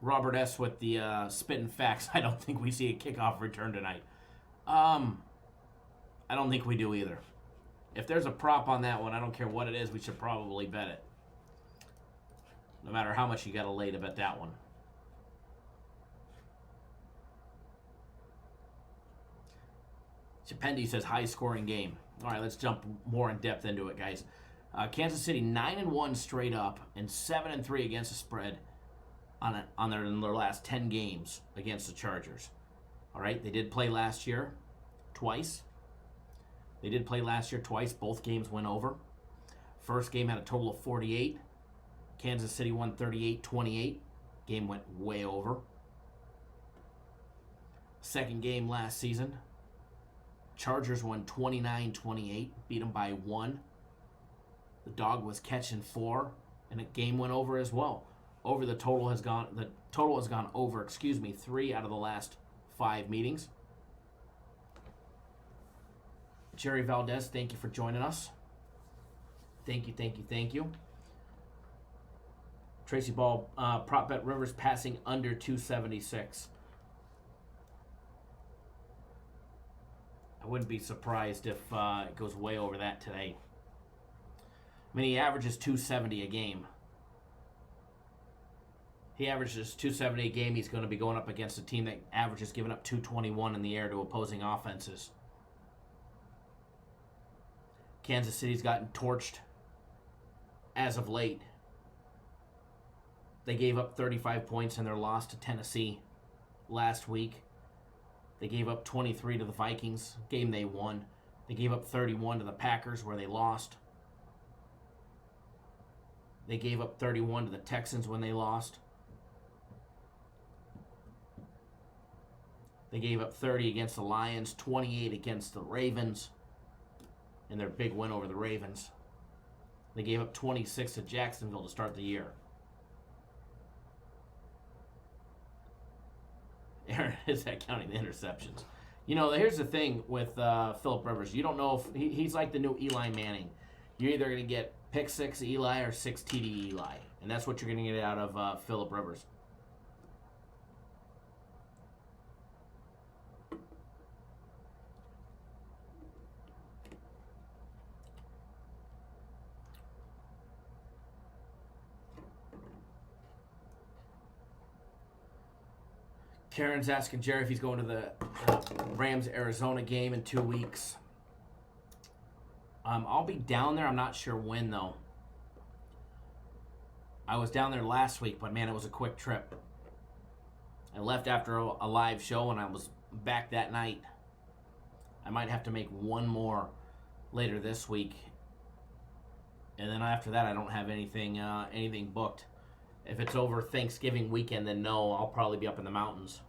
Robert S. with the spitting facts. I don't think we see a kickoff return tonight. I don't think we do either. If there's a prop on that one, I don't care what it is, we should probably bet it. No matter how much you got to lay to bet that one. Chapendi says high-scoring game. All right, let's jump more in depth into it, guys. Kansas City 9-1 straight up and 7-3 against the spread in their last 10 games against the Chargers. All right, they did play last year twice. Both games went over. First game had a total of 48. Kansas City won 38-28. Game went way over. Second game last season, Chargers won 29-28, beat them by 1. The dog was catching 4, and the game went over as well. The total has gone over, 3 out of the last 5 meetings. Jerry Valdez, thank you for joining us. Thank you. Tracy Ball, prop bet Rivers passing under 276. I wouldn't be surprised if it goes way over that today. I mean, he averages 270 a game. He averages 270 a game. He's going to be going up against a team that averages giving up 221 in the air to opposing offenses. Kansas City's gotten torched as of late. They gave up 35 points in their loss to Tennessee last week. They gave up 23 to the Vikings, game they won. They gave up 31 to the Packers, where they lost. They gave up 31 to the Texans when they lost. They gave up 30 against the Lions, 28 against the Ravens, in their big win over the Ravens. They gave up 26 to Jacksonville to start the year. Aaron, is that counting the interceptions? You know, here's the thing with Phillip Rivers. You don't know if he's like the new Eli Manning. You're either going to get pick 6 Eli or 6 TD Eli. And that's what you're going to get out of Phillip Rivers. Karen's asking Jerry if he's going to the Rams-Arizona game in 2 weeks. I'll be down there. I'm not sure when, though. I was down there last week, but, man, it was a quick trip. I left after a live show, and I was back that night. I might have to make one more later this week. And then after that, I don't have anything booked. If it's over Thanksgiving weekend, then no, I'll probably be up in the mountains.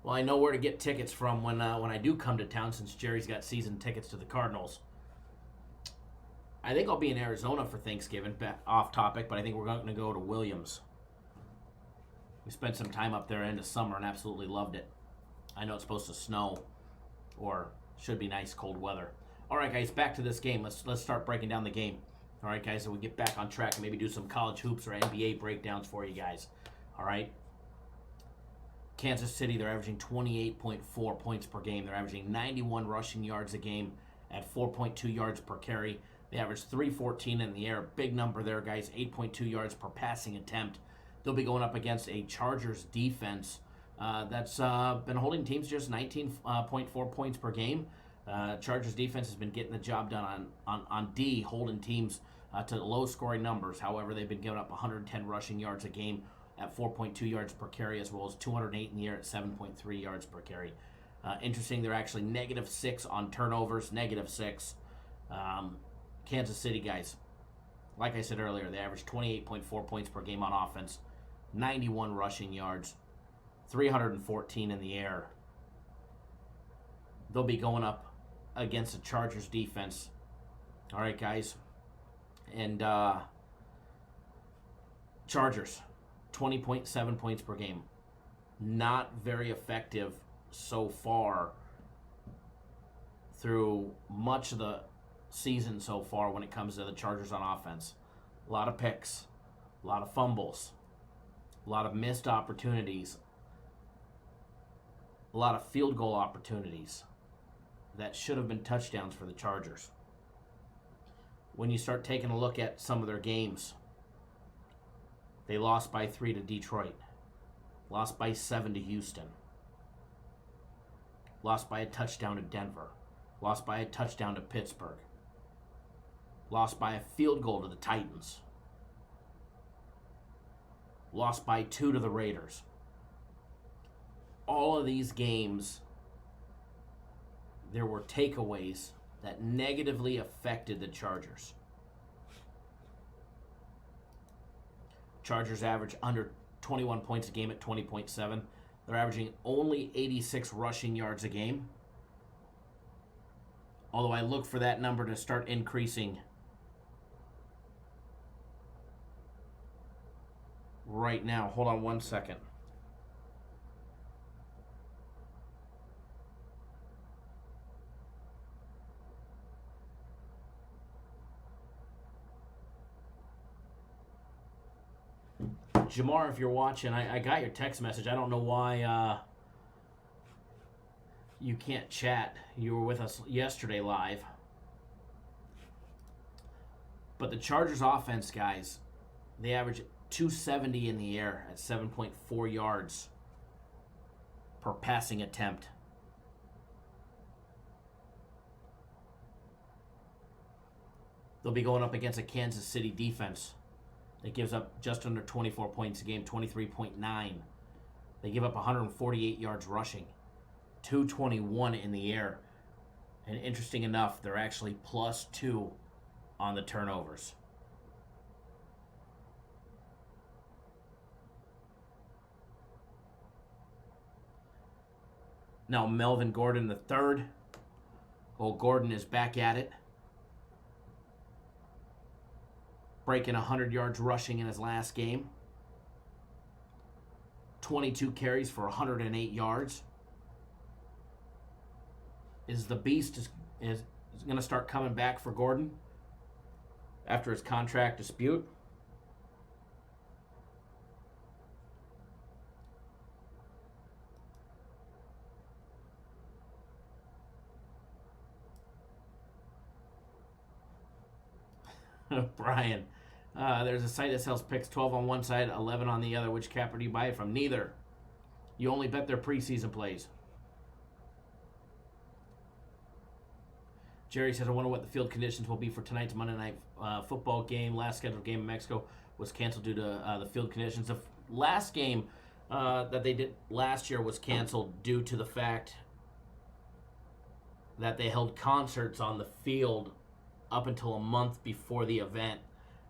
Well, I know where to get tickets from when I do come to town, since Jerry's got season tickets to the Cardinals. I think I'll be in Arizona for Thanksgiving, off topic, but I think we're going to go to Williams. We spent some time up there in the summer and absolutely loved it. I know it's supposed to snow, or should be nice cold weather. All right, guys, back to this game. Let's start breaking down the game. All right, guys, so we get back on track and maybe do some college hoops or NBA breakdowns for you guys. All right. Kansas City, they're averaging 28.4 points per game. They're averaging 91 rushing yards a game at 4.2 yards per carry. They average 314 in the air. Big number there, guys. 8.2 yards per passing attempt. They'll be going up against a Chargers defense that's been holding teams just 19.4 points per game. Chargers defense has been getting the job done on D, holding teams to low-scoring numbers. However, they've been giving up 110 rushing yards a game at 4.2 yards per carry, as well as 208 in the air at 7.3 yards per carry. Interesting, they're actually -6 on turnovers, -6. Kansas City, guys, like I said earlier, they average 28.4 points per game on offense, 91 rushing yards, 314 in the air. They'll be going up against the Chargers defense. All right, guys. And Chargers, 20.7 points per game. Not very effective so far through much of the season so far when it comes to the Chargers on offense. A lot of picks, a lot of fumbles, a lot of missed opportunities, a lot of field goal opportunities that should have been touchdowns for the Chargers. When you start taking a look at some of their games, they lost by 3 to Detroit, lost by 7 to Houston, lost by a touchdown to Denver, lost by a touchdown to Pittsburgh, lost by a field goal to the Titans, lost by 2 to the Raiders. All of these games, there were takeaways that negatively affected the Chargers. Chargers average under 21 points a game at 20.7. They're averaging only 86 rushing yards a game. Although I look for that number to start increasing right now. Hold on one second. Jamar, if you're watching, I got your text message. I don't know why you can't chat. You were with us yesterday live. But the Chargers offense, guys, they average 270 in the air at 7.4 yards per passing attempt. They'll be going up against a Kansas City defense that gives up just under 24 points a game, 23.9. They give up 148 yards rushing, 221 in the air. And interesting enough, they're actually +2 on the turnovers. Now Melvin Gordon III. Old Gordon is back at it. Breaking 100 yards rushing in his last game. 22 carries for 108 yards. Is the beast is going to start coming back for Gordon after his contract dispute? Brian, there's a site that sells picks 12 on one side, 11 on the other. Which capper do you buy it from? Neither. You only bet their preseason plays. Jerry says, I wonder what the field conditions will be for tonight's Monday night football game. Last scheduled game in Mexico was canceled due to the field conditions. The last game that they did last year was canceled due to the fact that they held concerts on the field up until a month before the event,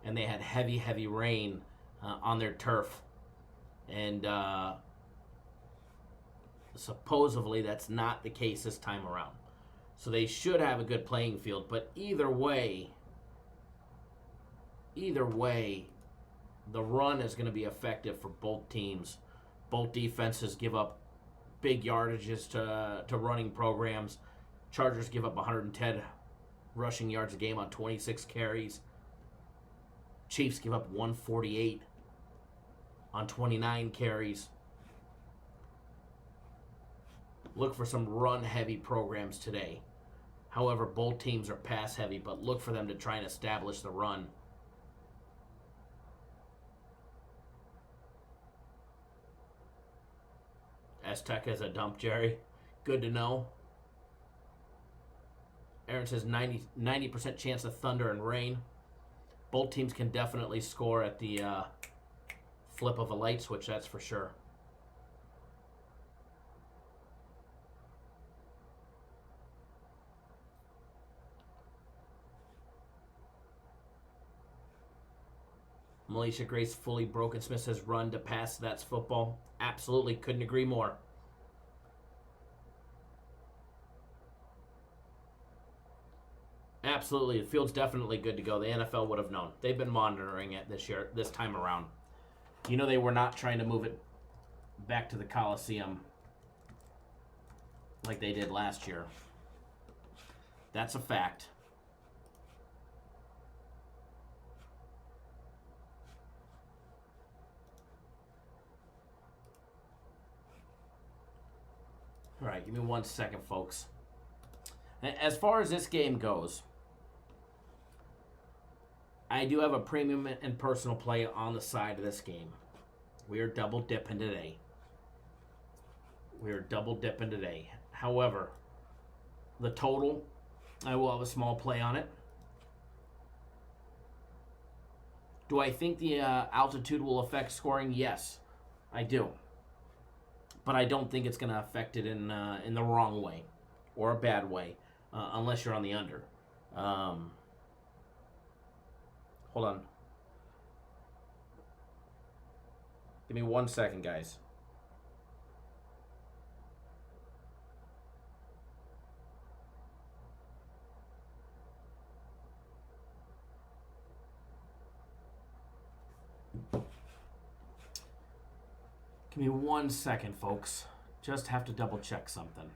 and they had heavy rain on their turf. And supposedly that's not the case this time around. So they should have a good playing field. But either way, the run is going to be effective for both teams. Both defenses give up big yardages to running programs. Chargers give up 110 rushing yards a game on 26 carries. Chiefs give up 148 on 29 carries. Look for some run-heavy programs today. However, both teams are pass-heavy, but look for them to try and establish the run. Azteca is a dump, Jerry. Good to know. Aaron says 90% chance of thunder and rain. Both teams can definitely score at the flip of a light switch, that's for sure. Militia Grace fully broken. Smith says run to pass, that's football. Absolutely, couldn't agree more. absolutely. The field's definitely good to go. The NFL would have known. They've been monitoring it this time around. You know they were not trying to move it back to the Coliseum like they did last year. That's a fact. All right, give me 1 second, folks. As far as this game goes, I do have a premium and personal play on the side of this game. We are double dipping today. However, the total, I will have a small play on it. Do I think the altitude will affect scoring? Yes, I do. But I don't think it's going to affect it in the wrong way or a bad way, unless you're on the under. Hold on. Give me 1 second, guys. Give me 1 second, folks. Just have to double check something.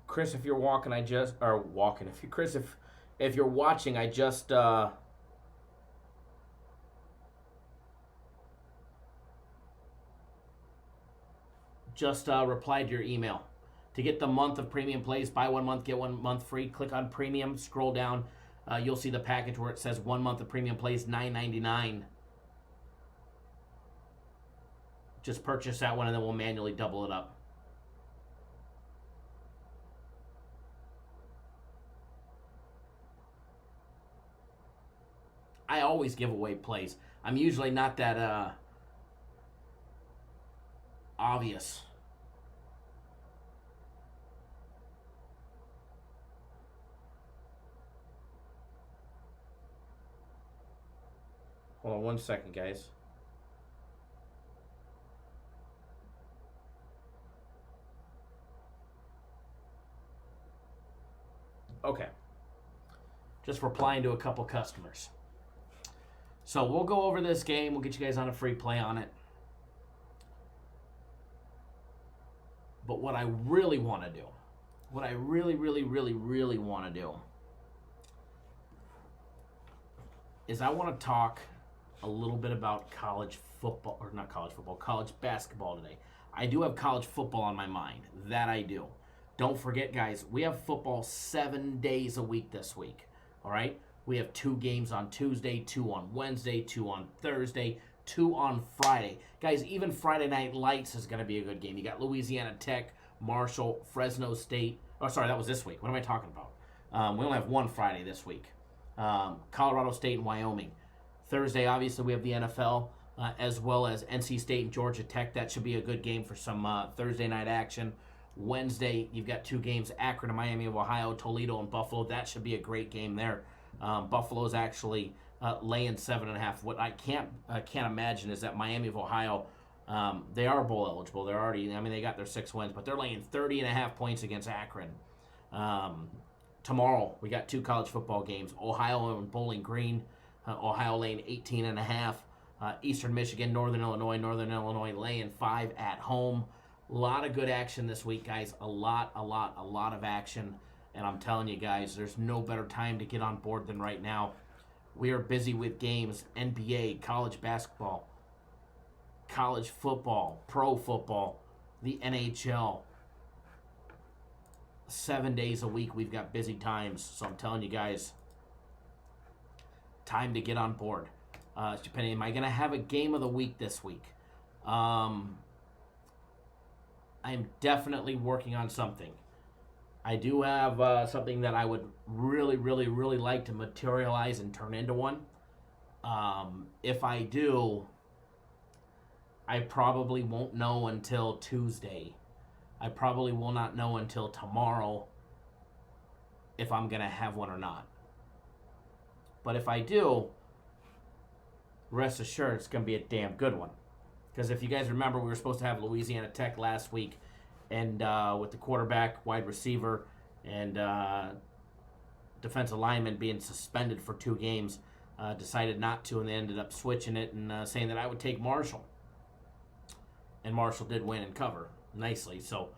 Chris, if you're walking, if you're watching, I just replied to your email. To get the month of premium plays, buy 1 month, get 1 month free. Click on premium, scroll down. You'll see the package where it says 1 month of premium plays, $9.99. Just purchase that one and then we'll manually double it up. I always give away plays. I'm usually not that obvious. Hold on 1 second, guys. Okay. Just replying to a couple customers. So we'll go over this game. We'll get you guys on a free play on it. But what I really want to do, what I really want to do is I want to talk a little bit about college football, or not college football, college basketball today. I do have college football on my mind. That I do. Don't forget, guys, we have football 7 days a week this week. All right? We have 2 games on Tuesday, 2 on Wednesday, 2 on Thursday, 2 on Friday. Guys, even Friday Night Lights is going to be a good game. You got Louisiana Tech, Marshall, Fresno State. Oh, sorry, that was this week. What am I talking about? We only have 1 Friday this week. Colorado State and Wyoming. Thursday, obviously, we have the NFL, as well as NC State and Georgia Tech. That should be a good game for some Thursday night action. Wednesday, you've got 2 games, Akron and Miami of Ohio, Toledo and Buffalo. That should be a great game there. Buffalo's actually laying 7.5. What I can't imagine is that Miami of Ohio, they are bowl eligible. They're already, they got their 6 wins, but they're laying 30.5 points against Akron. Tomorrow, we got 2 college football games. Ohio and Bowling Green. Ohio laying 18.5. Eastern Michigan, Northern Illinois laying 5 at home. A lot of good action this week, guys. A lot of action. And I'm telling you guys, there's no better time to get on board than right now. We are busy with games, NBA, college basketball, college football, pro football, the NHL. 7 days a week, we've got busy times. So I'm telling you guys, time to get on board. Depending, am I going to have a game of the week this week? I'm definitely working on something. I do have something that I would really, really, really like to materialize and turn into one. If I do, I probably won't know until Tuesday. I probably will not know until tomorrow if I'm going to have one or not. But if I do, rest assured it's going to be a damn good one. Because if you guys remember, we were supposed to have Louisiana Tech last week, and with the quarterback, wide receiver, and defensive lineman being suspended for 2 games, decided not to, and they ended up switching it and saying that I would take Marshall. And Marshall did win and cover nicely. So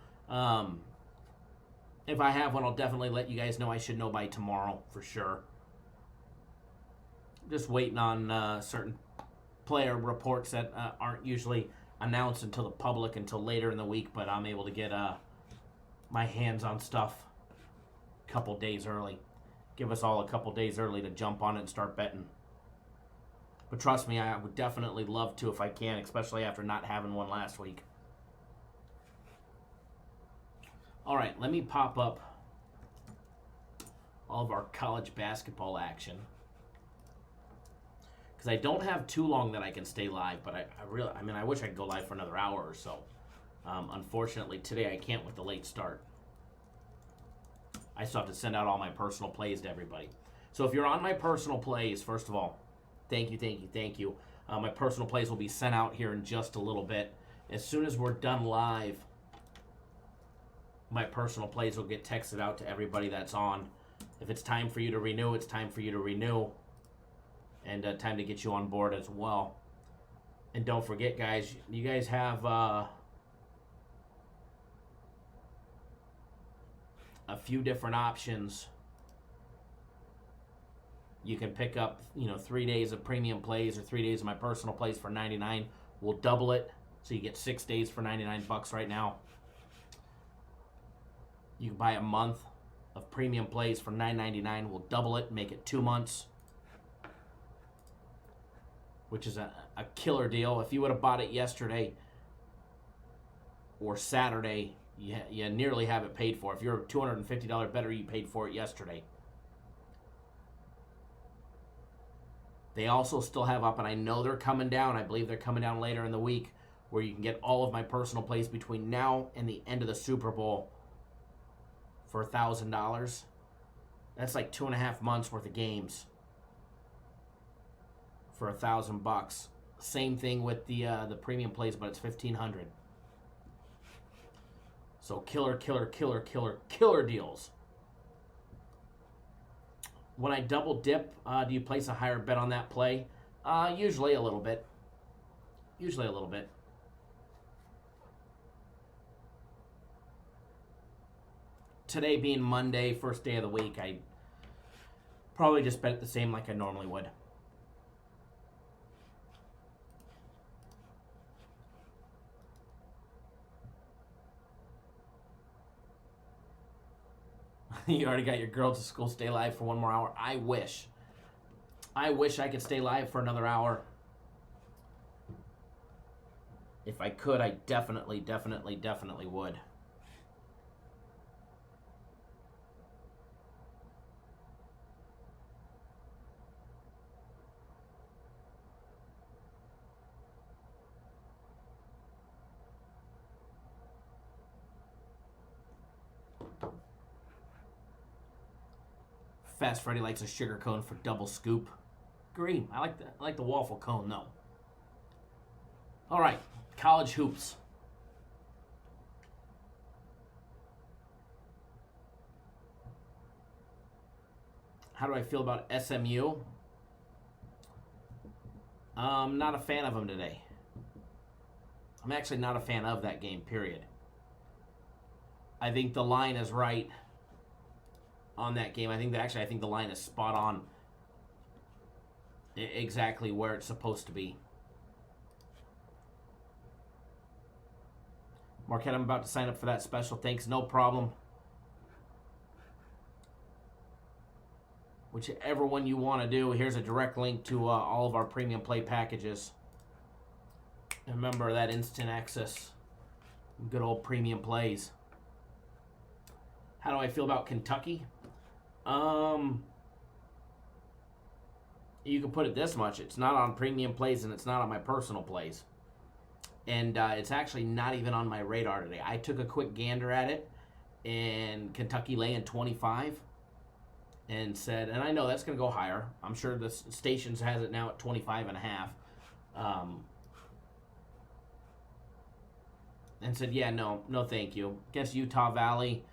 if I have one, I'll definitely let you guys know. I should know by tomorrow for sure. Just waiting on certain player reports that aren't usually announced until the public until later in the week, but I'm able to get my hands on stuff a couple days early. Give us all a couple days early to jump on it and start betting. But trust me, I would definitely love to if I can, especially after not having one last week. All right, let me pop up all of our college basketball action. Because I don't have too long that I can stay live, but I wish I could go live for another hour or so. Unfortunately, today I can't with the late start. I still have to send out all my personal plays to everybody. So if you're on my personal plays, first of all, thank you. My personal plays will be sent out here in just a little bit. As soon as we're done live, my personal plays will get texted out to everybody that's on. If it's time for you to renew, it's time for you to renew. And time to get you on board as well. And don't forget, guys, you guys have a few different options. You can pick up, 3 days of premium plays or 3 days of my personal plays for $99. We'll double it, so you get 6 days for $99 right now. You can buy a month of premium plays for $9.99. We'll double it, make it 2 months, which is a killer deal. If you would have bought it yesterday or Saturday, you nearly have it paid for. If you're a $250 bettor, you paid for it yesterday. They also still have up, and I know they're coming down. I believe they're coming down later in the week, where you can get all of my personal plays between now and the end of the Super Bowl for $1,000. That's like 2.5 months worth of games for $1,000. Same thing with the premium plays, but it's $1,500. So killer deals. When I double dip, do you place a higher bet on that play? Usually a little bit. Today being Monday, first day of the week, I probably just bet it the same like I normally would. You already got your girl to school, stay live for 1 more hour. I wish I could stay live for another hour. If I could, I definitely would. Fast Freddy likes a sugar cone for double scoop. Agree. I like that. I like the waffle cone though. All right, college hoops. How do I feel about SMU? I'm not a fan of them today. I'm actually not a fan of that game, period. I think the line is right on that game. I think the line is spot on, exactly where it's supposed to be. Marquette, I'm about to sign up for that special. Thanks, no problem. Whichever one you want to do, here's a direct link to all of our premium play packages. And remember that instant access Good old premium plays. How do I feel about Kentucky? You can put it this much. It's not on premium plays and it's not on my personal plays. And it's actually not even on my radar today. I took a quick gander at it, and Kentucky laying 25, and said, and I know that's going to go higher. I'm sure the stations has it now at 25.5. And said, yeah, no thank you. Against Utah Valley,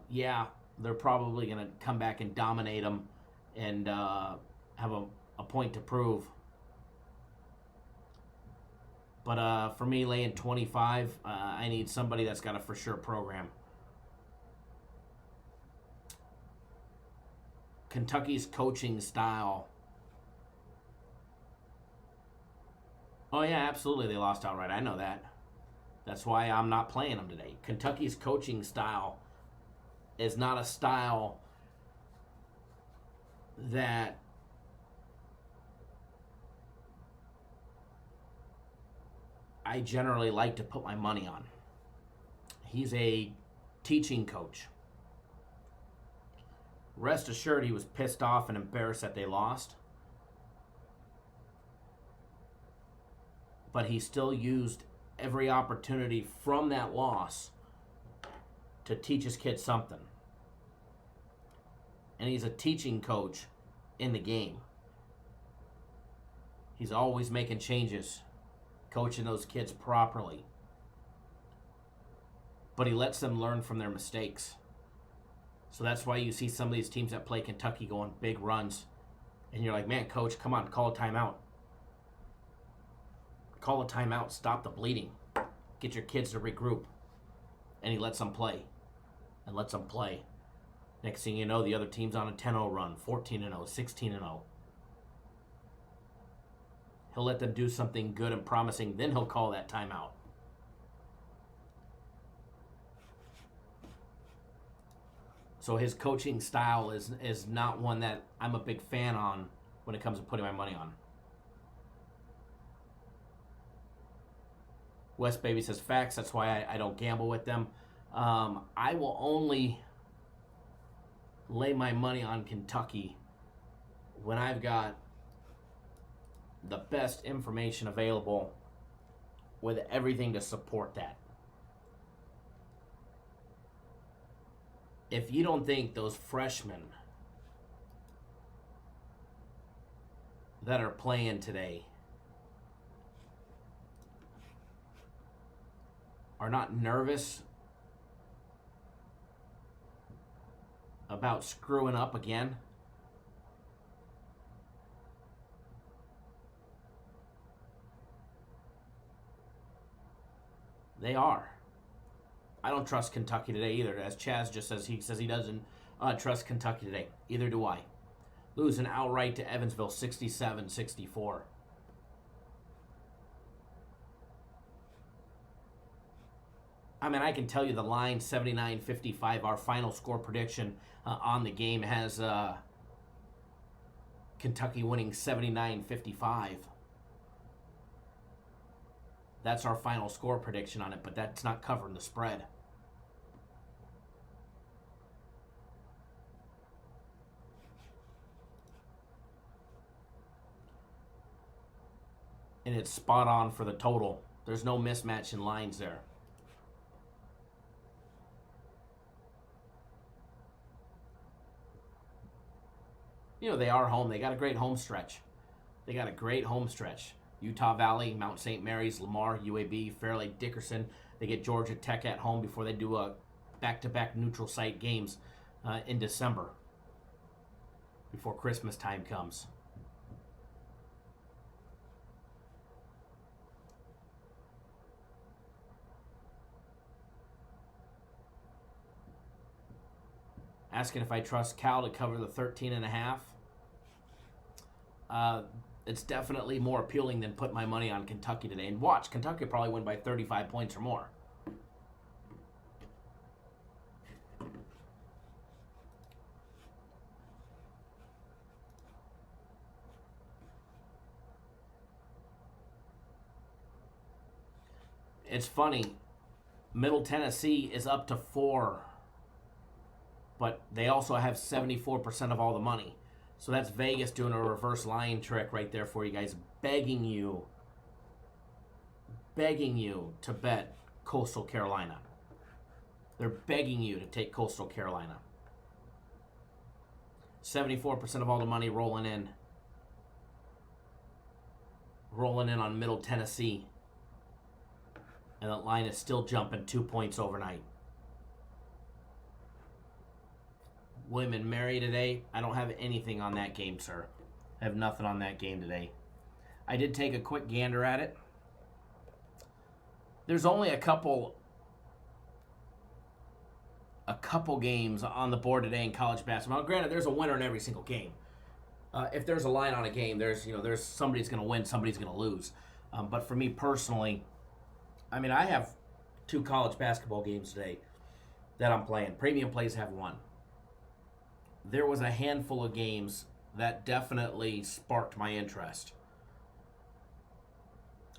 yeah, they're probably going to come back and dominate them and have a point to prove. But for me, laying 25, I need somebody that's got a for sure program. Kentucky's coaching style. Oh, yeah, absolutely. They lost outright. I know that. That's why I'm not playing them today. Kentucky's coaching style is not a style that I generally like to put my money on. He's a teaching coach. Rest assured, he was pissed off and embarrassed that they lost. But he still used every opportunity from that loss to teach his kids something. And he's a teaching coach in the game. He's always making changes, coaching those kids properly. But he lets them learn from their mistakes. So that's why you see some of these teams that play Kentucky go on big runs. And you're like, man, coach, come on, call a timeout. Call a timeout, stop the bleeding. Get your kids to regroup. And he lets them play. And lets them play. Next thing you know, the other team's on a 10-0 run, 14-0, 16-0. He'll let them do something good and promising, then he'll call that timeout. So his coaching style is not one that I'm a big fan on when it comes to putting my money on. West Baby says facts, that's why I don't gamble with them. I will only lay my money on Kentucky when I've got the best information available with everything to support that. If you don't think those freshmen that are playing today are not nervous about screwing up again, they are. I don't trust Kentucky today either. As Chaz just says, he doesn't trust Kentucky today. Either do I. Losing outright to Evansville, 67-64. I mean, I can tell you the line, 79-55. Our final score prediction on the game has Kentucky winning 79-55. That's our final score prediction on it, but that's not covering the spread. And it's spot on for the total. There's no mismatch in lines there. You know, they are home. They got a great home stretch. Utah Valley, Mount St. Mary's, Lamar, UAB, Fairleigh, Dickerson. They get Georgia Tech at home before they do a back-to-back neutral site games in December, before Christmas time comes. Asking if I trust Cal to cover the 13.5. It's definitely more appealing than put my money on Kentucky today. And watch, Kentucky probably win by 35 points or more. It's funny. Middle Tennessee is up to 4. But they also have 74% of all the money. So that's Vegas doing a reverse line trick right there for you guys, begging you to bet Coastal Carolina. They're begging you to take Coastal Carolina. 74% of all the money rolling in on Middle Tennessee. And the line is still jumping 2 points overnight. William and Mary today. I don't have anything on that game, sir. I have nothing on that game today. I did take a quick gander at it. There's only a couple games on the board today in college basketball. Granted, there's a winner in every single game. If there's a line on a game, there's somebody's going to win, somebody's going to lose. But for me personally, I mean, I have 2 college basketball games today that I'm playing. Premium plays have 1. There was a handful of games that definitely sparked my interest.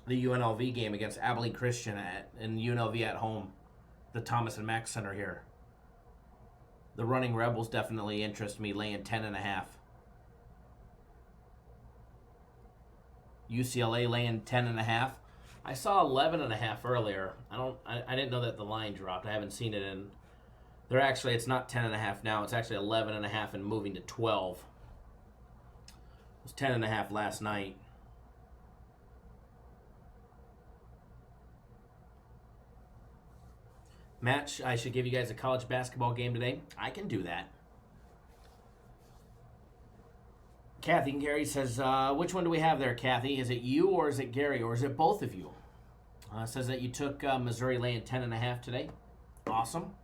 The UNLV game against Abilene Christian and UNLV at home, the Thomas and Mack Center here. The Running Rebels definitely interest me, laying 10.5. UCLA laying 10.5. I saw 11.5 earlier. I didn't know that the line dropped. I haven't seen it in. It's not 10.5 now. It's actually 11.5 and moving to 12. It was 10.5 last night. Match, I should give you guys a college basketball game today. I can do that. Kathy and Gary says, which one do we have there, Kathy? Is it you or is it Gary or is it both of you? Says that you took Missouri laying 10.5 today. Awesome.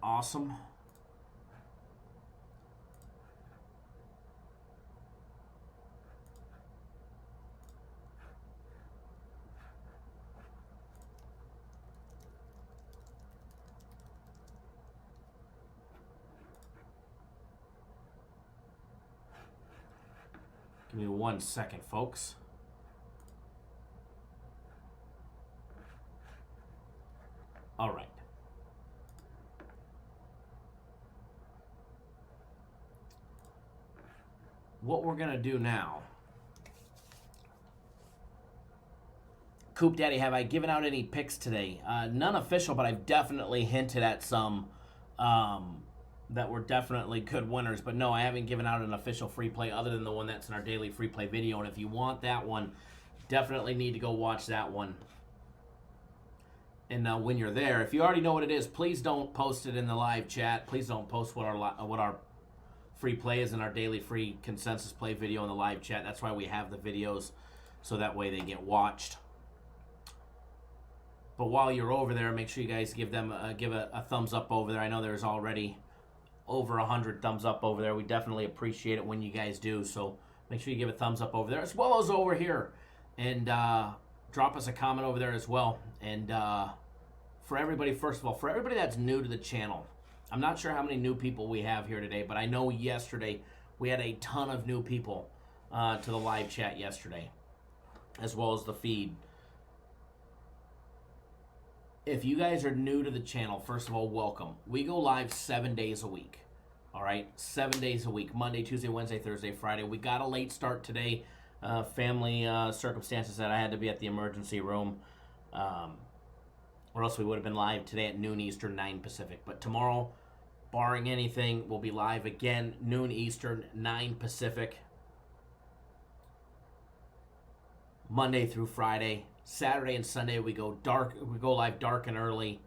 Awesome. Give me 1 second, folks. All right. What we're going to do now. Coop Daddy, have I given out any picks today? None official, but I've definitely hinted at some that were definitely good winners. But no, I haven't given out an official free play other than the one that's in our daily free play video. And if you want that one, definitely need to go watch that one. And when you're there, if you already know what it is, please don't post it in the live chat. Please don't post what our free play is in our daily free consensus play video in the live chat. That's why we have the videos, so that way they get watched. But while you're over there, make sure you guys give a thumbs up over there. I know there's already over 100 thumbs up over there. We definitely appreciate it when you guys do. So make sure you give a thumbs up over there, as well as over here. And drop us a comment over there as well. And for everybody, first of all, for everybody that's new to the channel, I'm not sure how many new people we have here today, but I know yesterday we had a ton of new people to the live chat yesterday, as well as the feed. If you guys are new to the channel, first of all, welcome. We go live 7 days a week. All right, 7 days a week. Monday, Tuesday, Wednesday, Thursday, Friday. We got a late start today. Family circumstances that I had to be at the emergency room. Or else we would have been live today at noon Eastern, 9 Pacific. But tomorrow, barring anything, we'll be live again, noon Eastern, 9 Pacific. Monday through Friday. Saturday and Sunday we go live dark and early,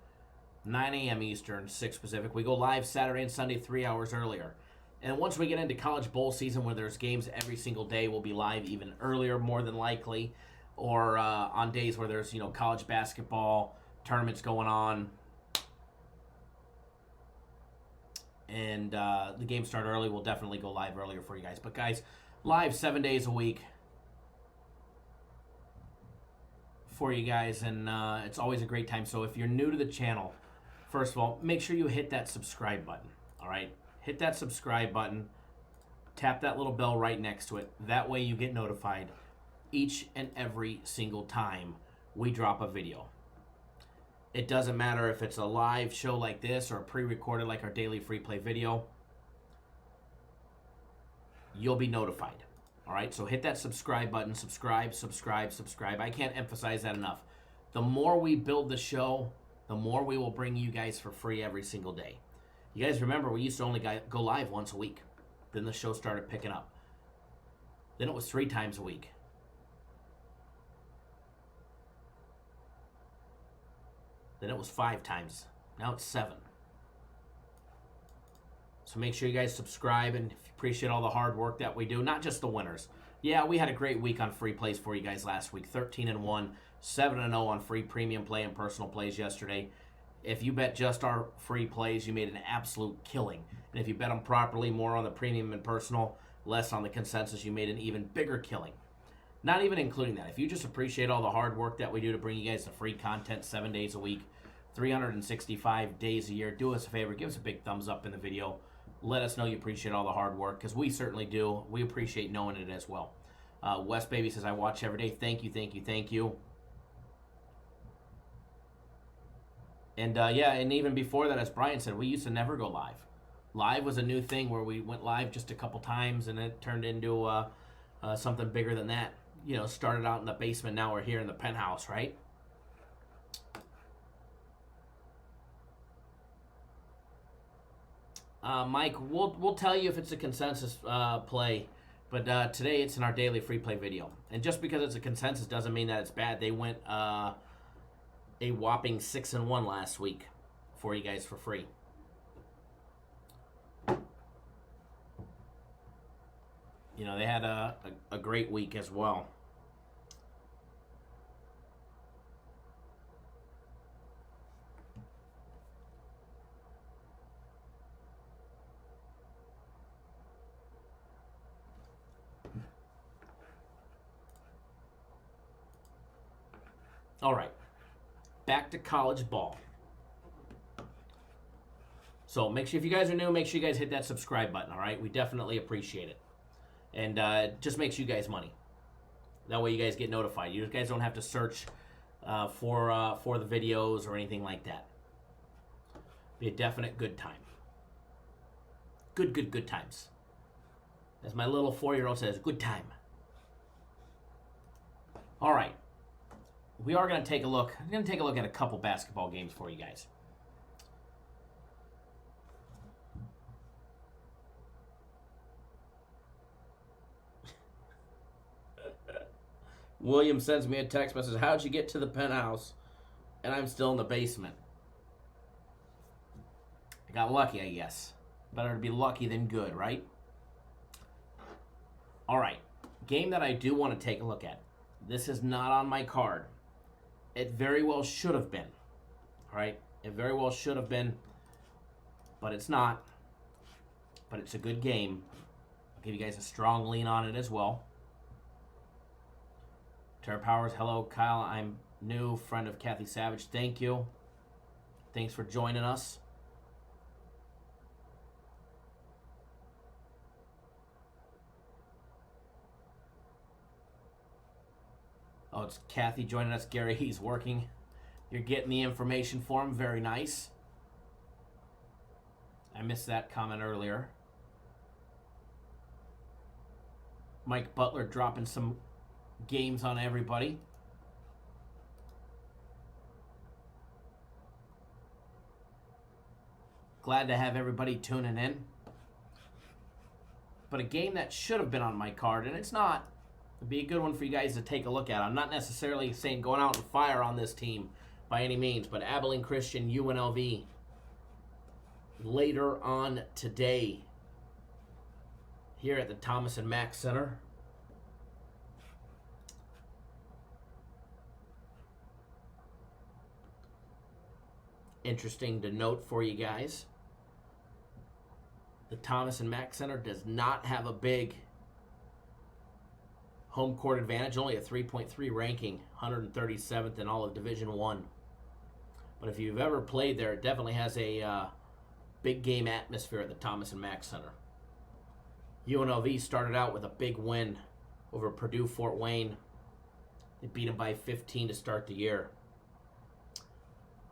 9 a.m. Eastern, 6 Pacific. We go live Saturday and Sunday 3 hours earlier. And once we get into college bowl season where there's games every single day, we'll be live even earlier, more than likely. Or on days where there's, college basketball tournaments going on. And the games start early, we'll definitely go live earlier for you guys. But guys, live 7 days a week for you guys, and it's always a great time. So if you're new to the channel, First of all, make sure you hit that subscribe button, all right? Hit that subscribe button. Tap that little bell right next to it. That way you get notified each and every single time we drop a video. It doesn't matter if it's a live show like this or pre-recorded like our daily free play video. You'll be notified. All right, so hit that subscribe button. Subscribe. I can't emphasize that enough. The more we build the show, the more we will bring you guys for free every single day. You guys remember we used to only go live once a week. Then the show started picking up. Then it was 3 times a week. Then it was 5 times. Now it's 7. So make sure you guys subscribe and appreciate all the hard work that we do. Not just the winners. Yeah, we had a great week on free plays for you guys last week. 13-1, 7-0 on free premium play and personal plays yesterday. If you bet just our free plays, you made an absolute killing. And if you bet them properly, more on the premium and personal, less on the consensus, you made an even bigger killing. Not even including that. If you just appreciate all the hard work that we do to bring you guys the free content 7 days a week, 365 days a year, do us a favor, give us a big thumbs up in the video. Let us know you appreciate all the hard work, because we certainly do. We appreciate knowing it as well. Wes Baby says, I watch every day. Thank you. And yeah, and even before that, as Brian said, we used to never go live. Live was a new thing where we went live just a couple times, and it turned into something bigger than that. You know, started out in the basement, now we're here in the penthouse, right? Mike, we'll tell you if it's a consensus play, but today it's in our daily free play video. And just because it's a consensus doesn't mean that it's bad. They went a whopping 6-1 last week for you guys for free. You know, they had a great week as well. All right, back to college ball. So make sure, if you guys are new, make sure you guys hit that subscribe button, all right? We definitely appreciate it. And it just makes you guys money. That way you guys get notified. You guys don't have to search for the videos or anything like that. Be a definite good time. Good times. As my little 4-year-old says, good time. All right. We are going to take a look. I'm going to take a look at a couple basketball games for you guys. William sends me a text message. How'd you get to the penthouse? And I'm still in the basement. I got lucky, I guess. Better to be lucky than good, right? All right. Game that I do want to take a look at. This is not on my card. It very well should have been. All right? It very well should have been. But it's not. But it's a good game. I'll give you guys a strong lean on it as well. Terra Powers, hello, Kyle. I'm new, friend of Kathy Savage. Thank you. Thanks for joining us. Oh, it's Kathy joining us. Gary, he's working. You're getting the information for him. Very nice. I missed that comment earlier. Mike Butler dropping some games on everybody. Glad to have everybody tuning in. But a game that should have been on my card, and it's not. It'd be a good one for you guys to take a look at. I'm not necessarily saying going out and fire on this team by any means, but Abilene Christian, UNLV, later on today here at the Thomas and Mack Center. Interesting to note for you guys, the Thomas and Mack Center does not have a big home court advantage, only a 3.3 ranking, 137th in all of Division I. But if you've ever played there, it definitely has a big game atmosphere at the Thomas and Mack Center. UNLV started out with a big win over Purdue Fort Wayne. They beat them by 15 to start the year.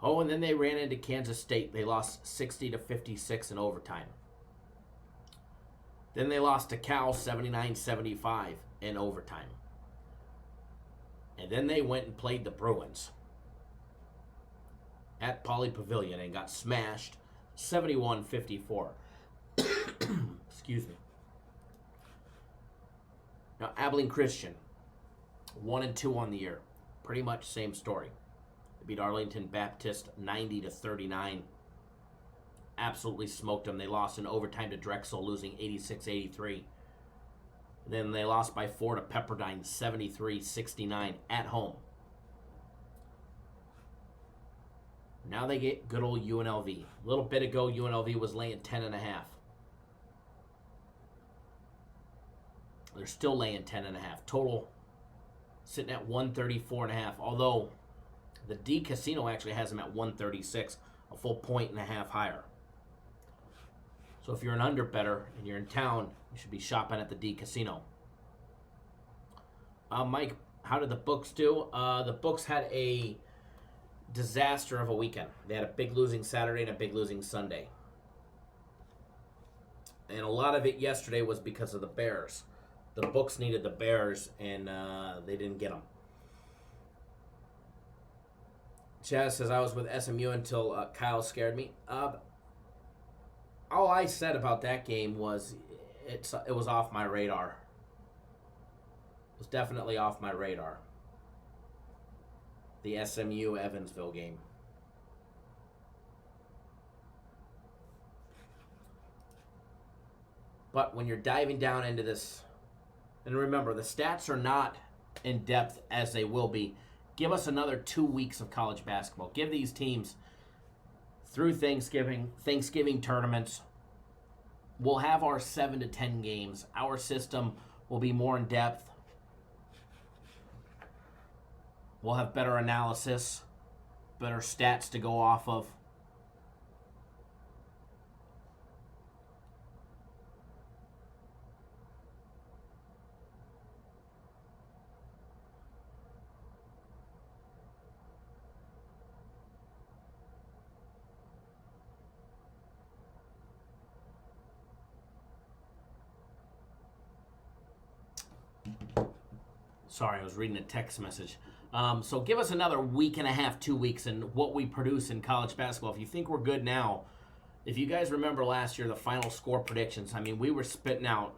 Oh, and then they ran into Kansas State. They lost 60 to 56 in overtime. Then they lost to Cal 79-75 in overtime. And then they went and played the Bruins at Pauley Pavilion and got smashed 71-54. Excuse me. Now, Abilene Christian, 1-2 on the year. Pretty much same story. They beat Arlington Baptist 90 to 39. Absolutely smoked them. They lost in overtime to Drexel, losing 86-83. Then they lost by 4 to Pepperdine, 73-69 at home. Now they get good old UNLV. A little bit ago, UNLV was laying 10.5. They're still laying 10.5. Total sitting at 134.5. Although the D Casino actually has them at 136, a full 1.5 higher. So if you're an under better and you're in town, you should be shopping at the D Casino. Mike, how did the books do? The books had a disaster of a weekend. They had a big losing Saturday and a big losing Sunday. And a lot of it yesterday was because of the Bears. The books needed the Bears, and they didn't get them. Chaz says, I was with SMU until Kyle scared me. All I said about that game was it was off my radar. It was definitely off my radar. The SMU Evansville game. But when you're diving down into this, and remember, the stats are not in depth as they will be. Give us another 2 weeks of college basketball. Give these teams through Thanksgiving tournaments. We'll have our 7 to 10 games. Our system will be more in depth. We'll have better analysis, better stats to go off of. Sorry, I was reading a text message. So give us another week and a half, 2 weeks, and what we produce in college basketball. If you think we're good now, if you guys remember last year, the final score predictions, I mean, we were spitting out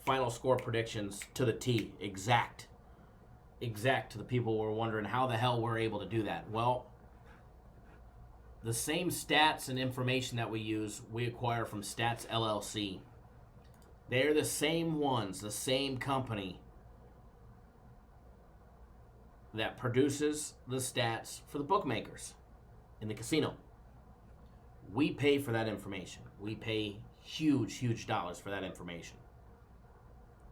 final score predictions to the T, exact to the people who were wondering how the hell we're able to do that. Well, the same stats and information that we use, we acquire from Stats LLC. They're the same ones, the same company that produces the stats for the bookmakers in the casino. We pay for that information. We pay huge dollars for that information.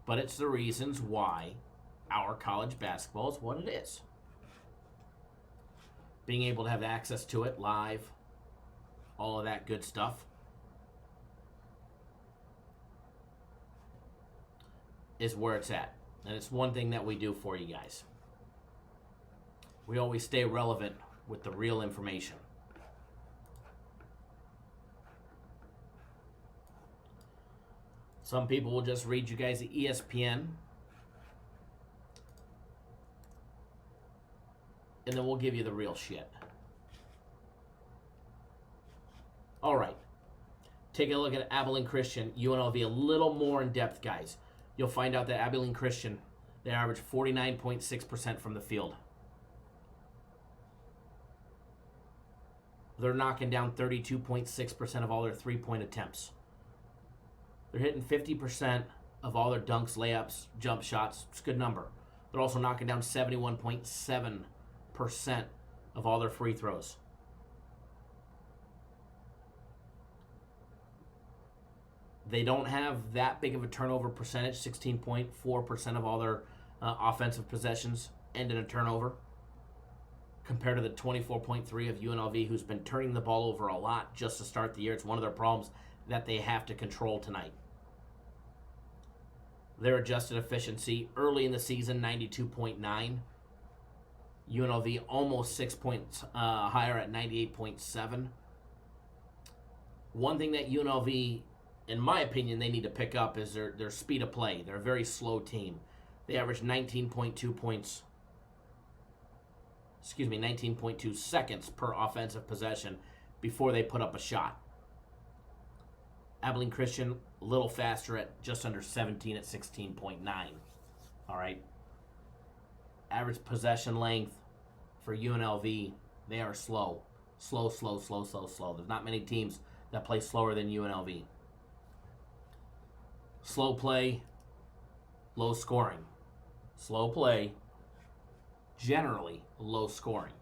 But it's the reasons why our college basketball is what it is. Being able to have access to it live, all of that good stuff, is where it's at. And it's one thing that we do for you guys. We always stay relevant with the real information. Some people will just read you guys the ESPN, and then we'll give you the real shit. All right. Take a look at Abilene Christian, UNLV, a little more in depth, guys. You'll find out that Abilene Christian, they average 49.6% from the field. They're knocking down 32.6% of all their three-point attempts. They're hitting 50% of all their dunks, layups, jump shots. It's a good number. They're also knocking down 71.7% of all their free throws. They don't have that big of a turnover percentage. 16.4% of all their offensive possessions end in a turnover. compared to the 24.3 of UNLV, who's been turning the ball over a lot just to start the year. It's one of their problems that they have to control tonight. Their adjusted efficiency early in the season, 92.9. UNLV almost 6 points higher at 98.7. One thing that UNLV, in my opinion, they need to pick up is their speed of play. They're a very slow team. They average 19.2 seconds per offensive possession before they put up a shot. Abilene Christian, a little faster at just under 17 at 16.9. All right. Average possession length for UNLV, they are slow. Slow. There's not many teams that play slower than UNLV. Slow play, low scoring. Slow play, generally low scoring.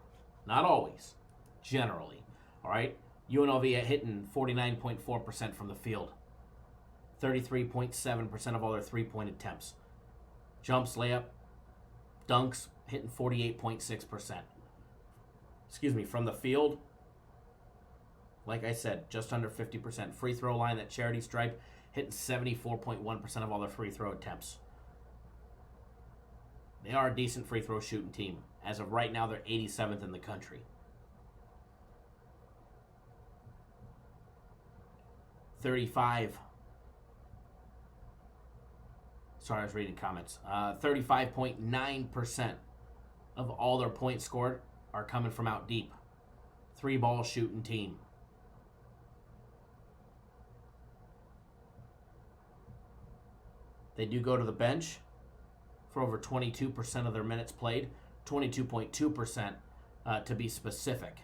Not always, generally. All right? UNLV at hitting 49.4% from the field. 33.7% of all their three-point attempts. Jumps, layup, dunks, hitting 48.6%. From the field, like I said, just under 50%. Free throw line, that charity stripe, hitting 74.1% of all their free throw attempts. They are a decent free throw shooting team. As of right now, they're 87th in the country. 35.9% of all their points scored are coming from out deep. 3-ball shooting team. They do go to the bench for over 22% of their minutes played, 22.2% to be specific.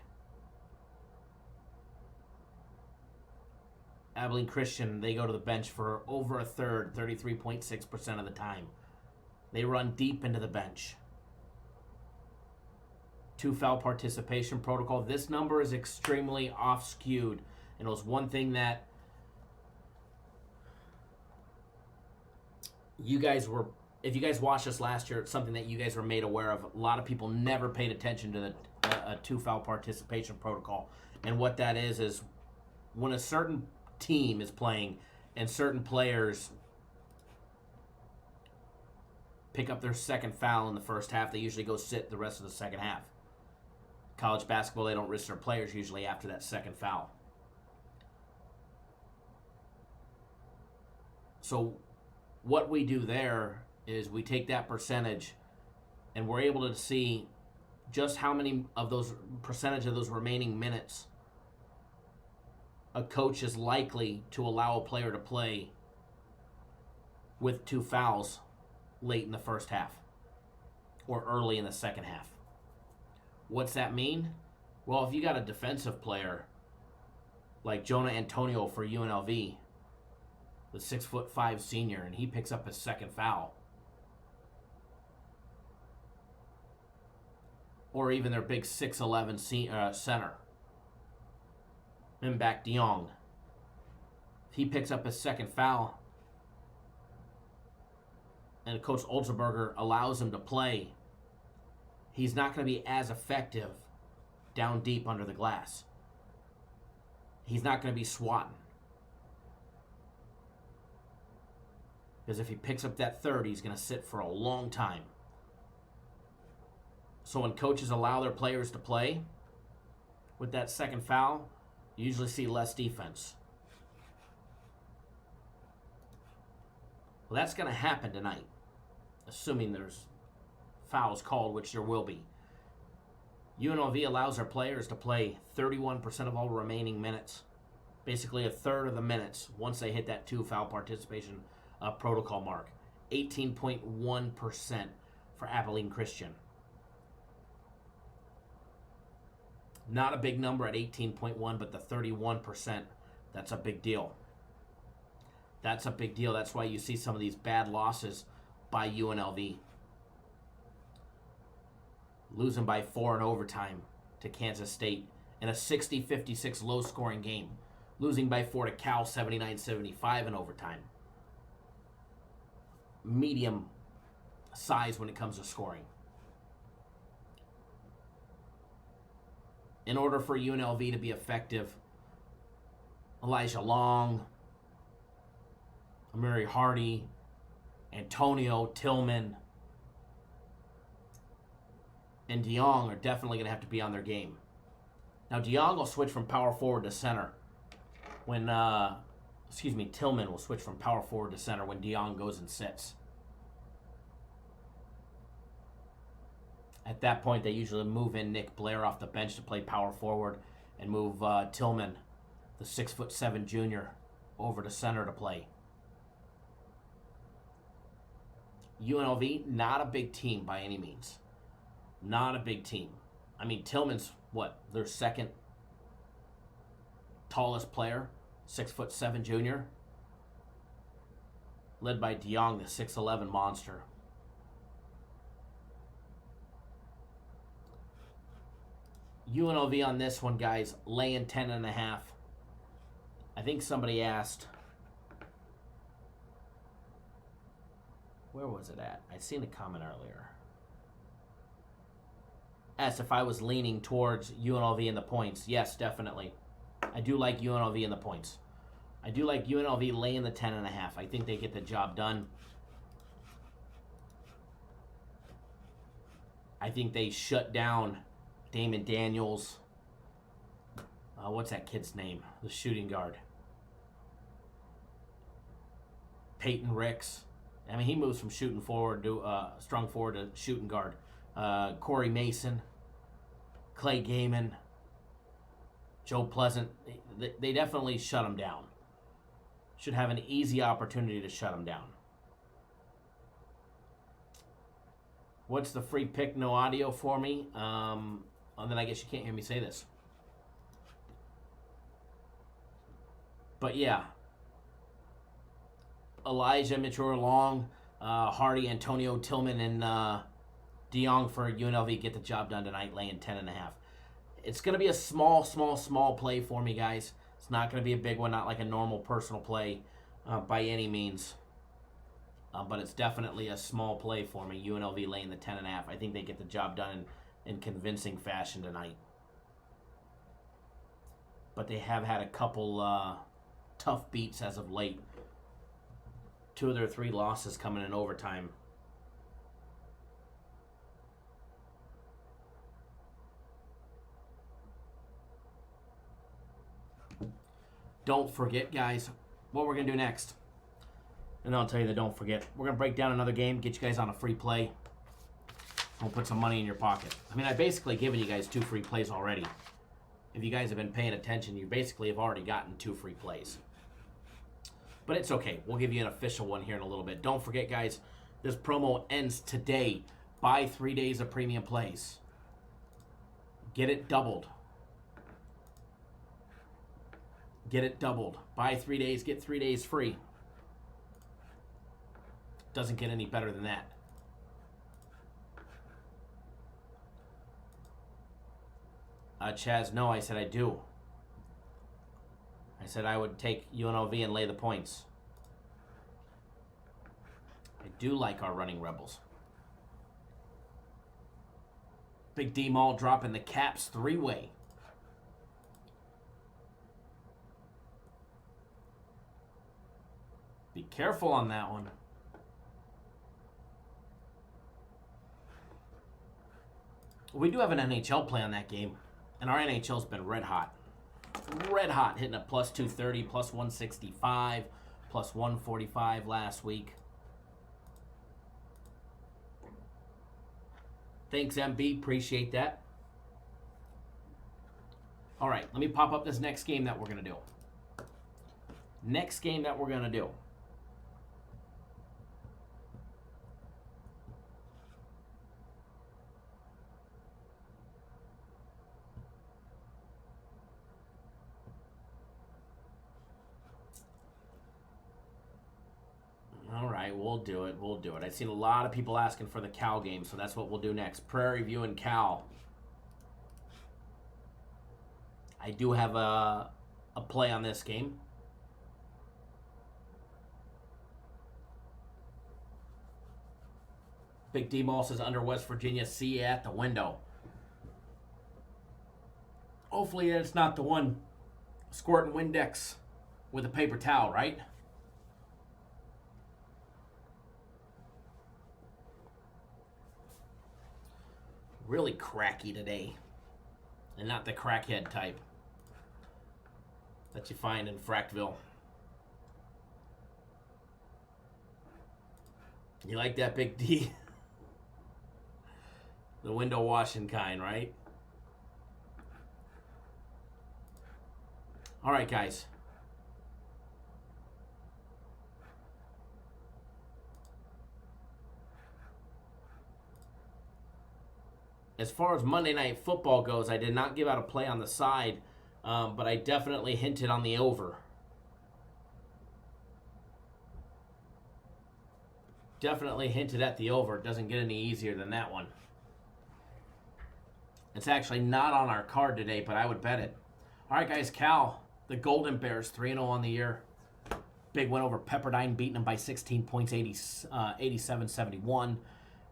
Abilene Christian, they go to the bench for over a third, 33.6% of the time. They run deep into the bench. 2 foul participation protocol. This number is extremely off-skewed, and it was one thing that you guys were, if you guys watched us last year, it's something that you guys were made aware of. A lot of people never paid attention to the 2 foul participation protocol. And what that is when a certain team is playing and certain players pick up their second foul in the first half, they usually go sit the rest of the second half. College basketball, they don't risk their players usually after that second foul. So what we do there is we take that percentage and we're able to see just how many of those percentage of those remaining minutes a coach is likely to allow a player to play with 2 fouls late in the first half or early in the second half. What's that mean? Well, if you got a defensive player like Jonah Antonio for UNLV, the 6'5" senior, and he picks up his second foul, or even their big 6'11" center, Mbak Diong, if he picks up his second foul and Coach Olzenberger allows him to play, he's not going to be as effective down deep under the glass. He's not going to be swatting. Because if he picks up that third, he's going to sit for a long time. So when coaches allow their players to play with that second foul, you usually see less defense. Well, that's going to happen tonight, assuming there's fouls called, which there will be. UNLV allows their players to play 31% of all remaining minutes, basically a third of the minutes once they hit that 2 foul participation protocol mark. 18.1% for Abilene Christian. Not a big number at 18.1, but the 31%, that's a big deal. That's a big deal. That's why you see some of these bad losses by UNLV. Losing by 4 in overtime to Kansas State in a 60-56 low-scoring game. Losing by 4 to Cal, 79-75 in overtime. Medium size when it comes to scoring. in order for UNLV to be effective, Elijah Long, Amiri Hardy, Antonio Tillman, and DeYoung are definitely going to have to be on their game. Now, DeYoung will switch from power forward to center when, Tillman will switch from power forward to center when DeYoung goes and sits. At that point, they usually move in Nick Blair off the bench to play power forward and move Tillman, the 6'7" junior, over to center to play. UNLV, not a big team by any means. Not a big team. I mean, Tillman's, their second tallest player, 6'7" junior, led by DeYoung, the 6'11" monster. UNLV on this one, guys, laying 10.5. I think somebody asked, where was it at? I seen a comment earlier. Asked if I was leaning towards UNLV in the points. Yes, definitely. I do like UNLV in the points. I do like UNLV laying the 10.5. I think they get the job done. I think they shut down Damon Daniels. What's that kid's name? The shooting guard. Peyton Ricks. I mean, he moves from shooting forward to strong forward to shooting guard. Corey Mason, Clay Gaiman, Joe Pleasant. They definitely shut him down. Should have an easy opportunity to shut him down. What's the free pick? No audio for me. And then I guess you can't hear me say this. But yeah. Elijah, Mature Long, Hardy, Antonio Tillman, and DeYoung for UNLV get the job done tonight, laying 10.5. It's going to be a small play for me, guys. It's not going to be a big one, not like a normal personal play by any means. But it's definitely a small play for me, UNLV laying the 10.5. I think they get the job done in convincing fashion tonight. But they have had a couple tough beats as of late. 2 of their 3 losses coming in overtime. Don't forget, guys, what we're going to do next. And I'll tell you that don't forget. We're going to break down another game, get you guys on a free play. We'll put some money in your pocket. I mean, I've basically given you guys 2 free plays already. If you guys have been paying attention, you basically have already gotten 2 free plays. But it's okay. We'll give you an official one here in a little bit. Don't forget, guys, this promo ends today. Buy 3 days of premium plays. Get it doubled. Get it doubled. Buy 3 days, get 3 days free. Doesn't get any better than that. Chaz, no, I said I do. I said I would take UNLV and lay the points. I do like our running Rebels. Big D Mall dropping the Caps 3-way. Be careful on that one. We do have an NHL play on that game, and our NHL's been red hot. Red hot, hitting a plus 230, plus 165, plus 145 last week. Thanks, MB. Appreciate that. All right, let me pop up this next game that we're going to do. Next game that we're going to do. All right, we'll do it. We'll do it. I've seen a lot of people asking for the Cal game, so that's what we'll do next. Prairie View and Cal. I do have a play on this game. Big D Mall says under West Virginia, see you at the window. Hopefully it's not the one squirting Windex with a paper towel, right? Really cracky today. And not the crackhead type that you find in Frackville. You like that, Big D? The window washing kind, right? All right, guys. As far as Monday Night Football goes, I did not give out a play on the side, but I definitely hinted on the over. Definitely hinted at the over. It doesn't get any easier than that one. It's actually not on our card today, but I would bet it. All right, guys, Cal, the Golden Bears, 3-0 on the year. Big win over Pepperdine, beating them by 16 points, 87-71.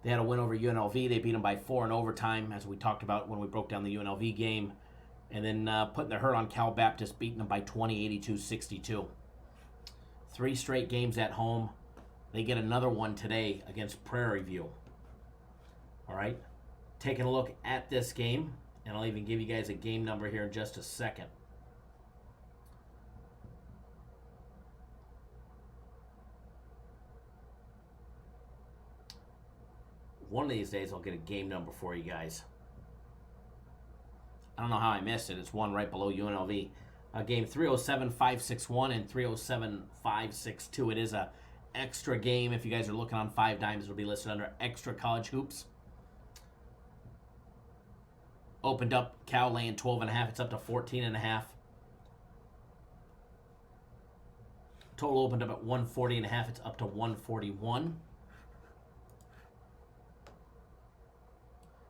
They had a win over UNLV. They beat them by 4 in overtime, as we talked about when we broke down the UNLV game. And then putting the hurt on Cal Baptist, beating them by 20, 82-62. 3 straight games at home. They get another one today against Prairie View. All right. Taking a look at this game, and I'll even give you guys a game number here in just a second. One of these days I'll get a game number for you guys. I don't know how I missed it. It's one right below UNLV. Game 307-561 and 307-562. It is a extra game. If you guys are looking on 5 Dimes, it'll be listed under Extra College Hoops. Opened up, Cal laying 12.5. It's up to 14.5. Total opened up at 140.5. It's up to 141.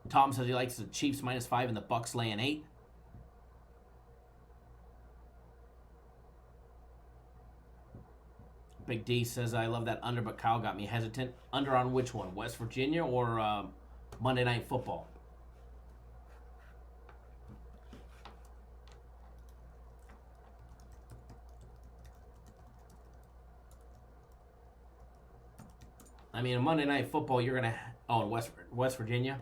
Tom says he likes the Chiefs -5 and the Bucks laying 8. Big D says, I love that under, but Kyle got me hesitant. Under on which one? West Virginia or Monday Night Football? I mean, in Monday Night Football, you're going to... Oh, in West Virginia?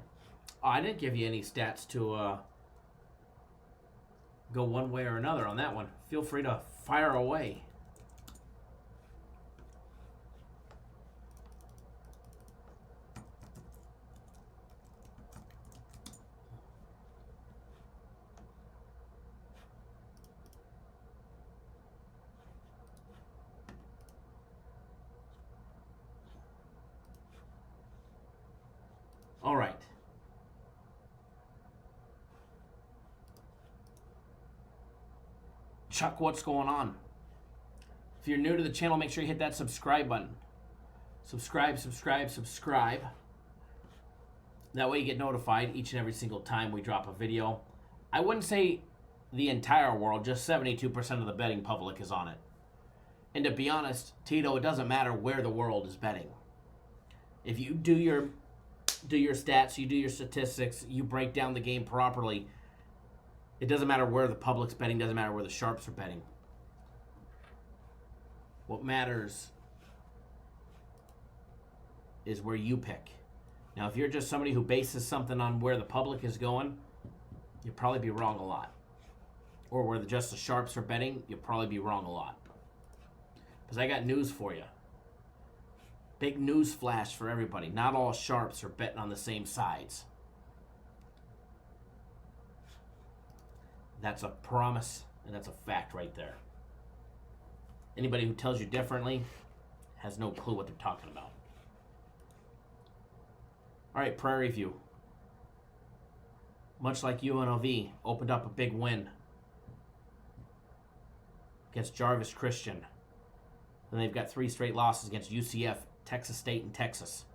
Oh, I didn't give you any stats to go one way or another on that one. Feel free to fire away. All right. Chuck, what's going on? If you're new to the channel, make sure you hit that subscribe button. Subscribe. That way you get notified each and every single time we drop a video. I wouldn't say the entire world, just 72% of the betting public is on it. And to be honest, Tito, it doesn't matter where the world is betting. If you do your stats, you do your statistics, you break down the game properly, it doesn't matter where the public's betting, doesn't matter where the sharps are betting. What matters is where you pick. Now, if you're just somebody who bases something on where the public is going, you'll probably be wrong a lot. Or where just the sharps are betting, you'll probably be wrong a lot. Because I got news for you. Big news flash for everybody. Not all sharps are betting on the same sides. That's a promise, and that's a fact right there. Anybody who tells you differently has no clue what they're talking about. All right, Prairie View. Much like UNLV, opened up a big win against Jarvis Christian. Then they've got 3 straight losses against UCF, Texas State, and Texas.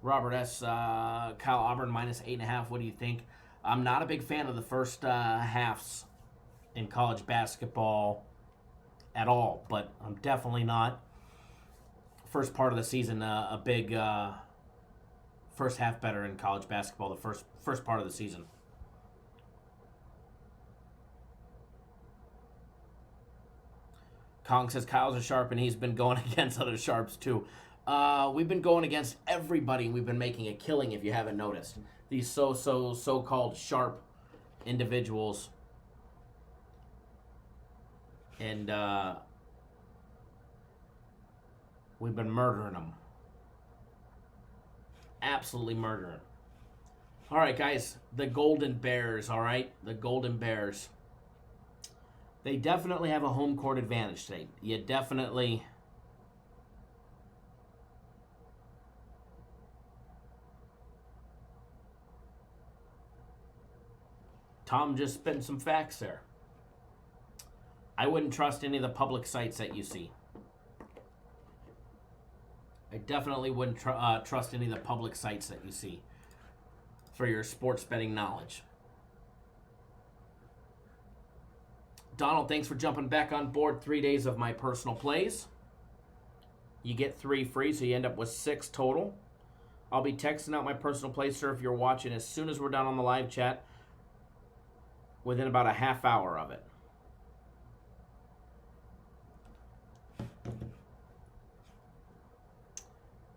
Robert S. Kyle Auburn -8.5. What do you think? I'm not a big fan of the first halves in college basketball at all, but I'm definitely not. First part of the season, a big first half better in college basketball. The first part of the season. Kong says Kyle's a sharp and he's been going against other sharps too. We've been going against everybody. We've been making a killing, if you haven't noticed. These so-called sharp individuals. And we've been murdering them. Absolutely murdering. All right, guys. The Golden Bears, all right? The Golden Bears. They definitely have a home court advantage today. You definitely... Tom just spitting some facts there. I wouldn't trust any of the public sites that you see. I definitely wouldn't trust any of the public sites that you see for your sports betting knowledge. Donald, thanks for jumping back on board. 3 days of my personal plays. You get 3 free, so you end up with 6 total. I'll be texting out my personal plays, sir, if you're watching, as soon as we're done on the live chat, within about a half hour of it.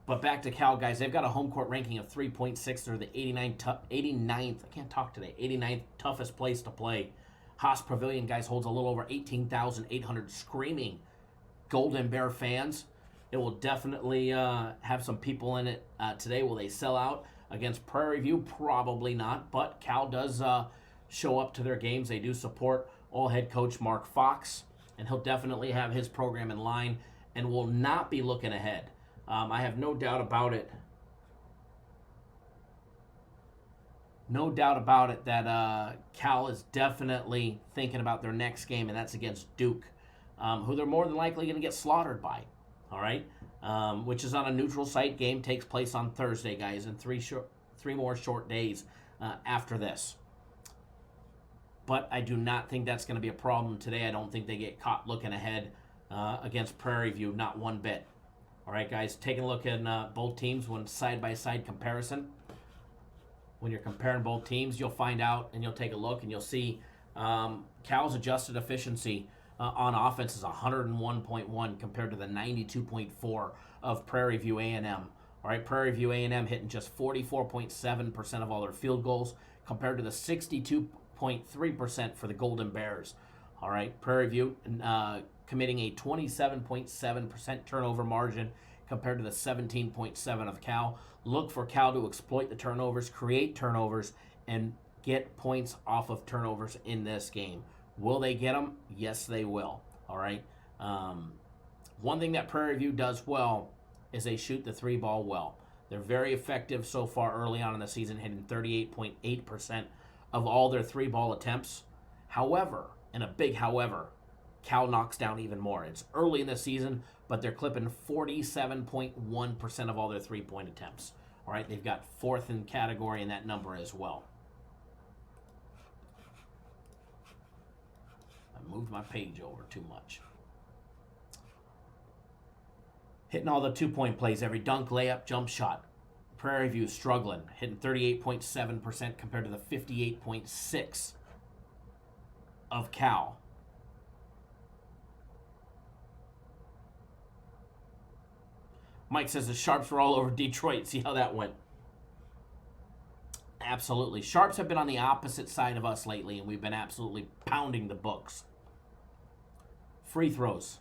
But back to Cal, guys. They've got a home court ranking of 3.6. They're the 89th, I can't talk today, 89th toughest place to play. Haas Pavilion, guys, holds a little over 18,800 screaming Golden Bear fans. It will definitely have some people in it today. Will they sell out against Prairie View? Probably not, but Cal does show up to their games. They do support all head coach Mark Fox, and he'll definitely have his program in line and will not be looking ahead. I have no doubt about it. No doubt about it that Cal is definitely thinking about their next game, and that's against Duke, who they're more than likely going to get slaughtered by. All right, which is on a neutral site. Game takes place on Thursday, guys, and three more short days after this. But I do not think that's going to be a problem today. I don't think they get caught looking ahead against Prairie View, not one bit. All right, guys, taking a look at both teams when side-by-side comparison. When you're comparing both teams, you'll find out and you'll take a look and you'll see Cal's adjusted efficiency on offense is 101.1 compared to the 92.4 of Prairie View A&M. All right, Prairie View A&M hitting just 44.7% of all their field goals compared to the 62.3% for the Golden Bears. All right, Prairie View committing a 27.7% turnover margin compared to the 17.7 of Cal. Look for Cal to exploit the turnovers, create turnovers, and get points off of turnovers in this game. Will they get them? Yes, they will. All right. One thing that Prairie View does well is they shoot the 3-ball well. They're very effective so far early on in the season, hitting 38.8% of all their 3-ball attempts. However, and a big however, Cal knocks down even more. It's early in the season, but they're clipping 47.1% of all their 3-point attempts. All right, they've got 4th in category in that number as well. I moved my page over too much. Hitting all the 2-point plays, every dunk, layup, jump shot. Prairie View struggling, hitting 38.7% compared to the 58.6% of Cal. Mike says the Sharps were all over Detroit. See how that went. Absolutely. Sharps have been on the opposite side of us lately, and we've been absolutely pounding the books. Free throws.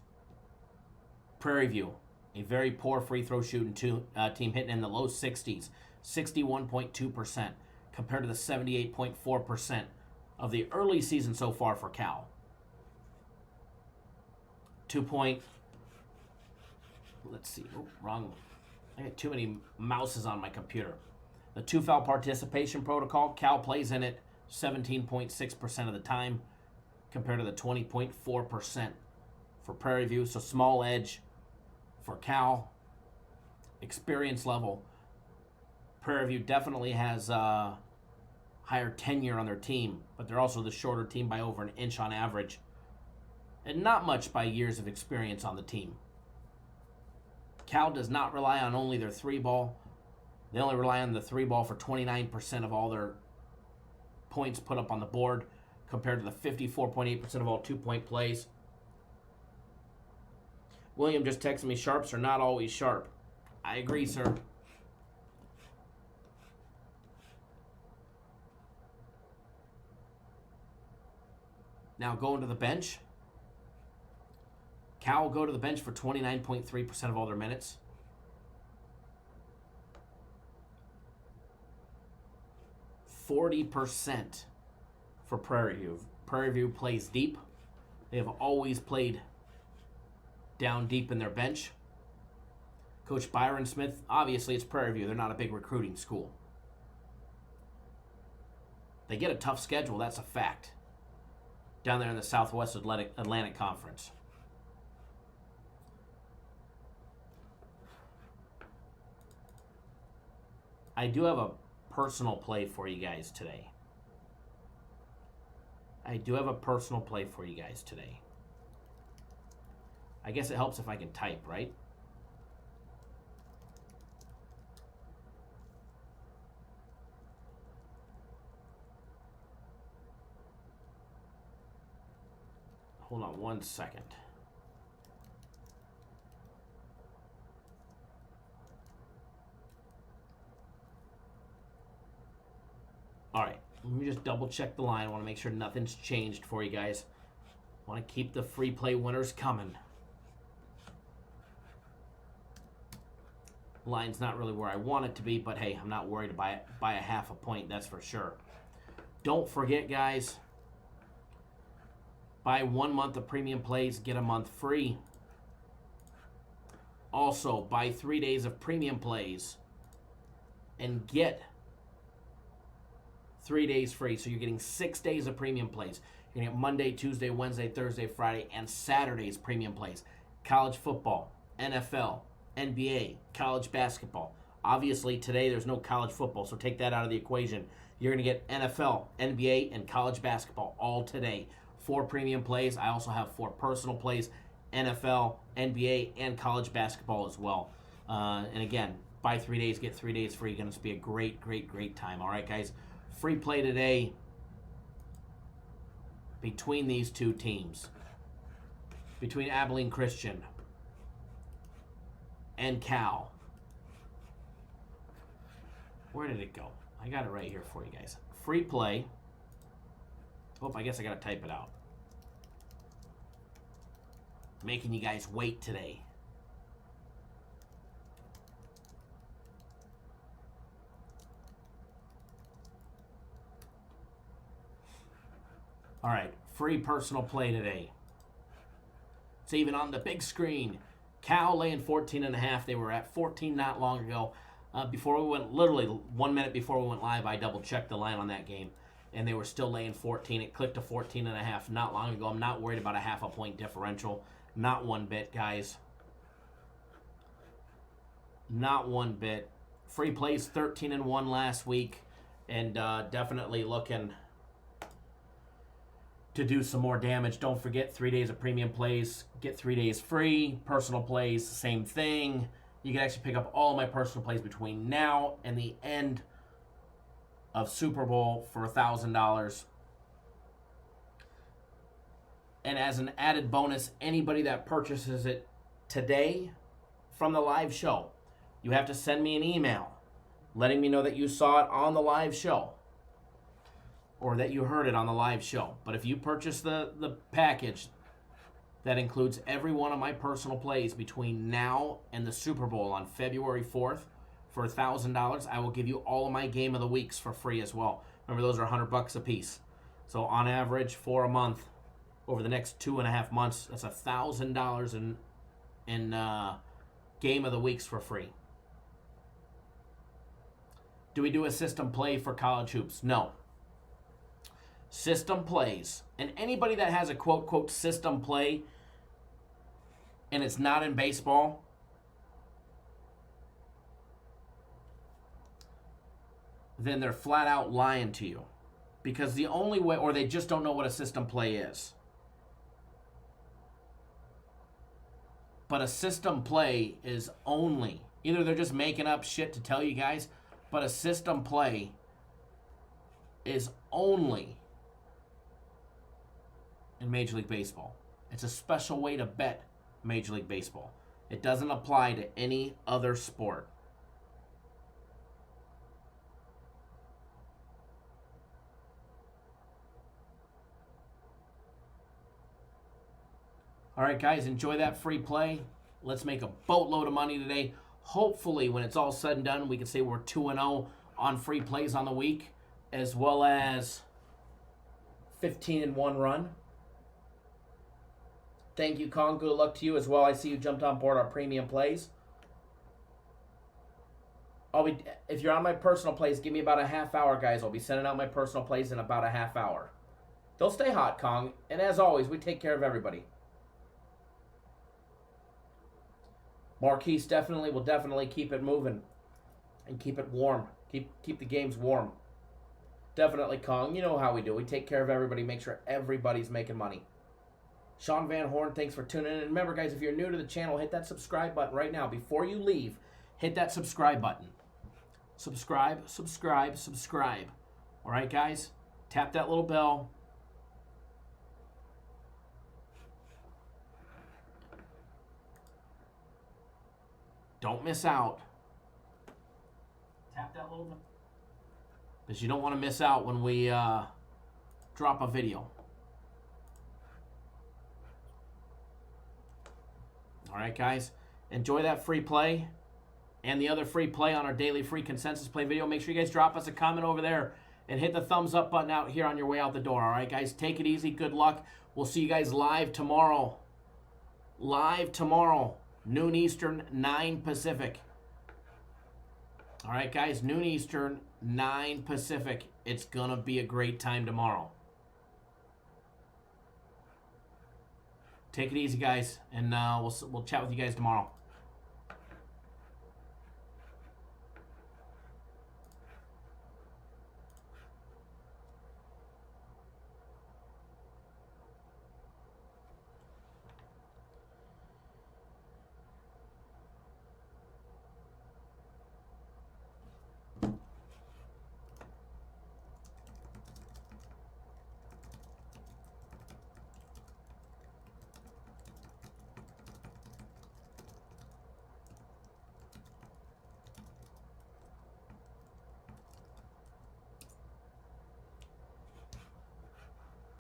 Prairie View, a very poor free throw shooting team, hitting in the low 60s, 61.2%, compared to the 78.4% of the early season so far for Cal. 2-point. Let's see. Oh, wrong one. I got too many mouses on my computer. The 2-foul participation protocol, Cal plays in it 17.6% of the time compared to the 20.4% for Prairie View. So small edge for Cal. Experience level. Prairie View definitely has higher tenure on their team, but they're also the shorter team by over an inch on average. And not much by years of experience on the team. Cal does not rely on only their 3-ball. They only rely on the 3-ball for 29% of all their points put up on the board compared to the 54.8% of all 2-point plays. William just texted me, sharps are not always sharp. I agree, sir. Now going to the bench. Cal will go to the bench for 29.3% of all their minutes. %40 for Prairie View. Prairie View plays deep. They have always played down deep in their bench. Coach Byron Smith, obviously it's Prairie View. They're not a big recruiting school. They get a tough schedule, that's a fact. Down there in the Southwest Atlantic Conference. I do have a personal play for you guys today. I guess it helps if I can type, right? Hold on 1 second. All right, let me just double check the line. I want to make sure nothing's changed for you guys. I want to keep the free play winners coming. Line's not really where I want it to be, but hey, I'm not worried to buy a half a point, that's for sure. Don't forget, guys, buy 1 month of premium plays, get a month free. Also, buy 3 days of premium plays and get 3 days free. So you're getting 6 days of premium plays. You're going to get Monday, Tuesday, Wednesday, Thursday, Friday, and Saturday's premium plays. College football, NFL, NBA, college basketball. Obviously, today there's no college football, so take that out of the equation. You're going to get NFL, NBA, and college basketball all today. 4 premium plays. I also have 4 personal plays, NFL, NBA, and college basketball as well. And again, buy 3 days, get 3 days free. Going to be a great, great, great time. All right, guys. Free play today between these two teams. Between Abilene Christian and Cal. Where did it go? I got it right here for you guys. Free play. Oh, I guess I got to type it out. Making you guys wait today. All right, free personal play today. It's even on the big screen. Cal laying 14.5. They were at 14 not long ago. Before we went, literally 1 minute before we went live, I double checked the line on that game, and they were still laying 14. It clicked to 14.5 not long ago. I'm not worried about a half a point differential. Not one bit, guys. Not one bit. Free plays 13-1 last week, and definitely looking to do some more damage. Don't forget 3 days of premium plays. Get 3 days free. Personal plays, same thing. You can actually pick up all of my personal plays between now and the end of Super Bowl for $1,000. And as an added bonus, anybody that purchases it today from the live show, you have to send me an email letting me know that you saw it on the live show or that you heard it on the live show. But if you purchase the package that includes every one of my personal plays between now and the Super Bowl on February 4th for $1,000, I will give you all of my game of the weeks for free as well. Remember, those are $100 a piece. So on average, for a month, over the next 2.5 months, that's $1,000 in game of the weeks for free. Do we do a system play for college hoops? No. System plays, and anybody that has a quote system play and it's not in baseball, then they're flat out lying to you, because the only way, or they just don't know what a system play is. But a system play is only, either they're just making up shit to tell you guys, but a system play is only in Major League Baseball. It's a special way to bet Major League Baseball. It doesn't apply to any other sport. All right, guys, enjoy that free play. Let's make a boatload of money today. Hopefully, when it's all said and done, we can say we're 2-0 on free plays on the week, as well as 15-1 run. Thank you, Kong. Good luck to you as well. I see you jumped on board our premium plays. If you're on my personal plays, give me about a half hour, guys. I'll be sending out my personal plays in about a half hour. They'll stay hot, Kong. And as always, we take care of everybody. Marquise will definitely keep it moving and keep it warm. Keep the games warm. Definitely, Kong. You know how we do. We take care of everybody, make sure everybody's making money. Sean Van Horn, thanks for tuning in. And remember, guys, if you're new to the channel, hit that subscribe button right now. Before you leave, hit that subscribe button. Subscribe. All right, guys? Tap that little bell. Don't miss out. Tap that little bell. Because you don't want to miss out when we drop a video. All right, guys. Enjoy that free play and the other free play on our daily free consensus play video. Make sure you guys drop us a comment over there and hit the thumbs up button out here on your way out the door. All right, guys. Take it easy. Good luck. We'll see you guys live tomorrow. Noon Eastern, 9 Pacific. All right, guys. Noon Eastern, 9 Pacific. It's going to be a great time tomorrow. Take it easy, guys, and we'll chat with you guys tomorrow.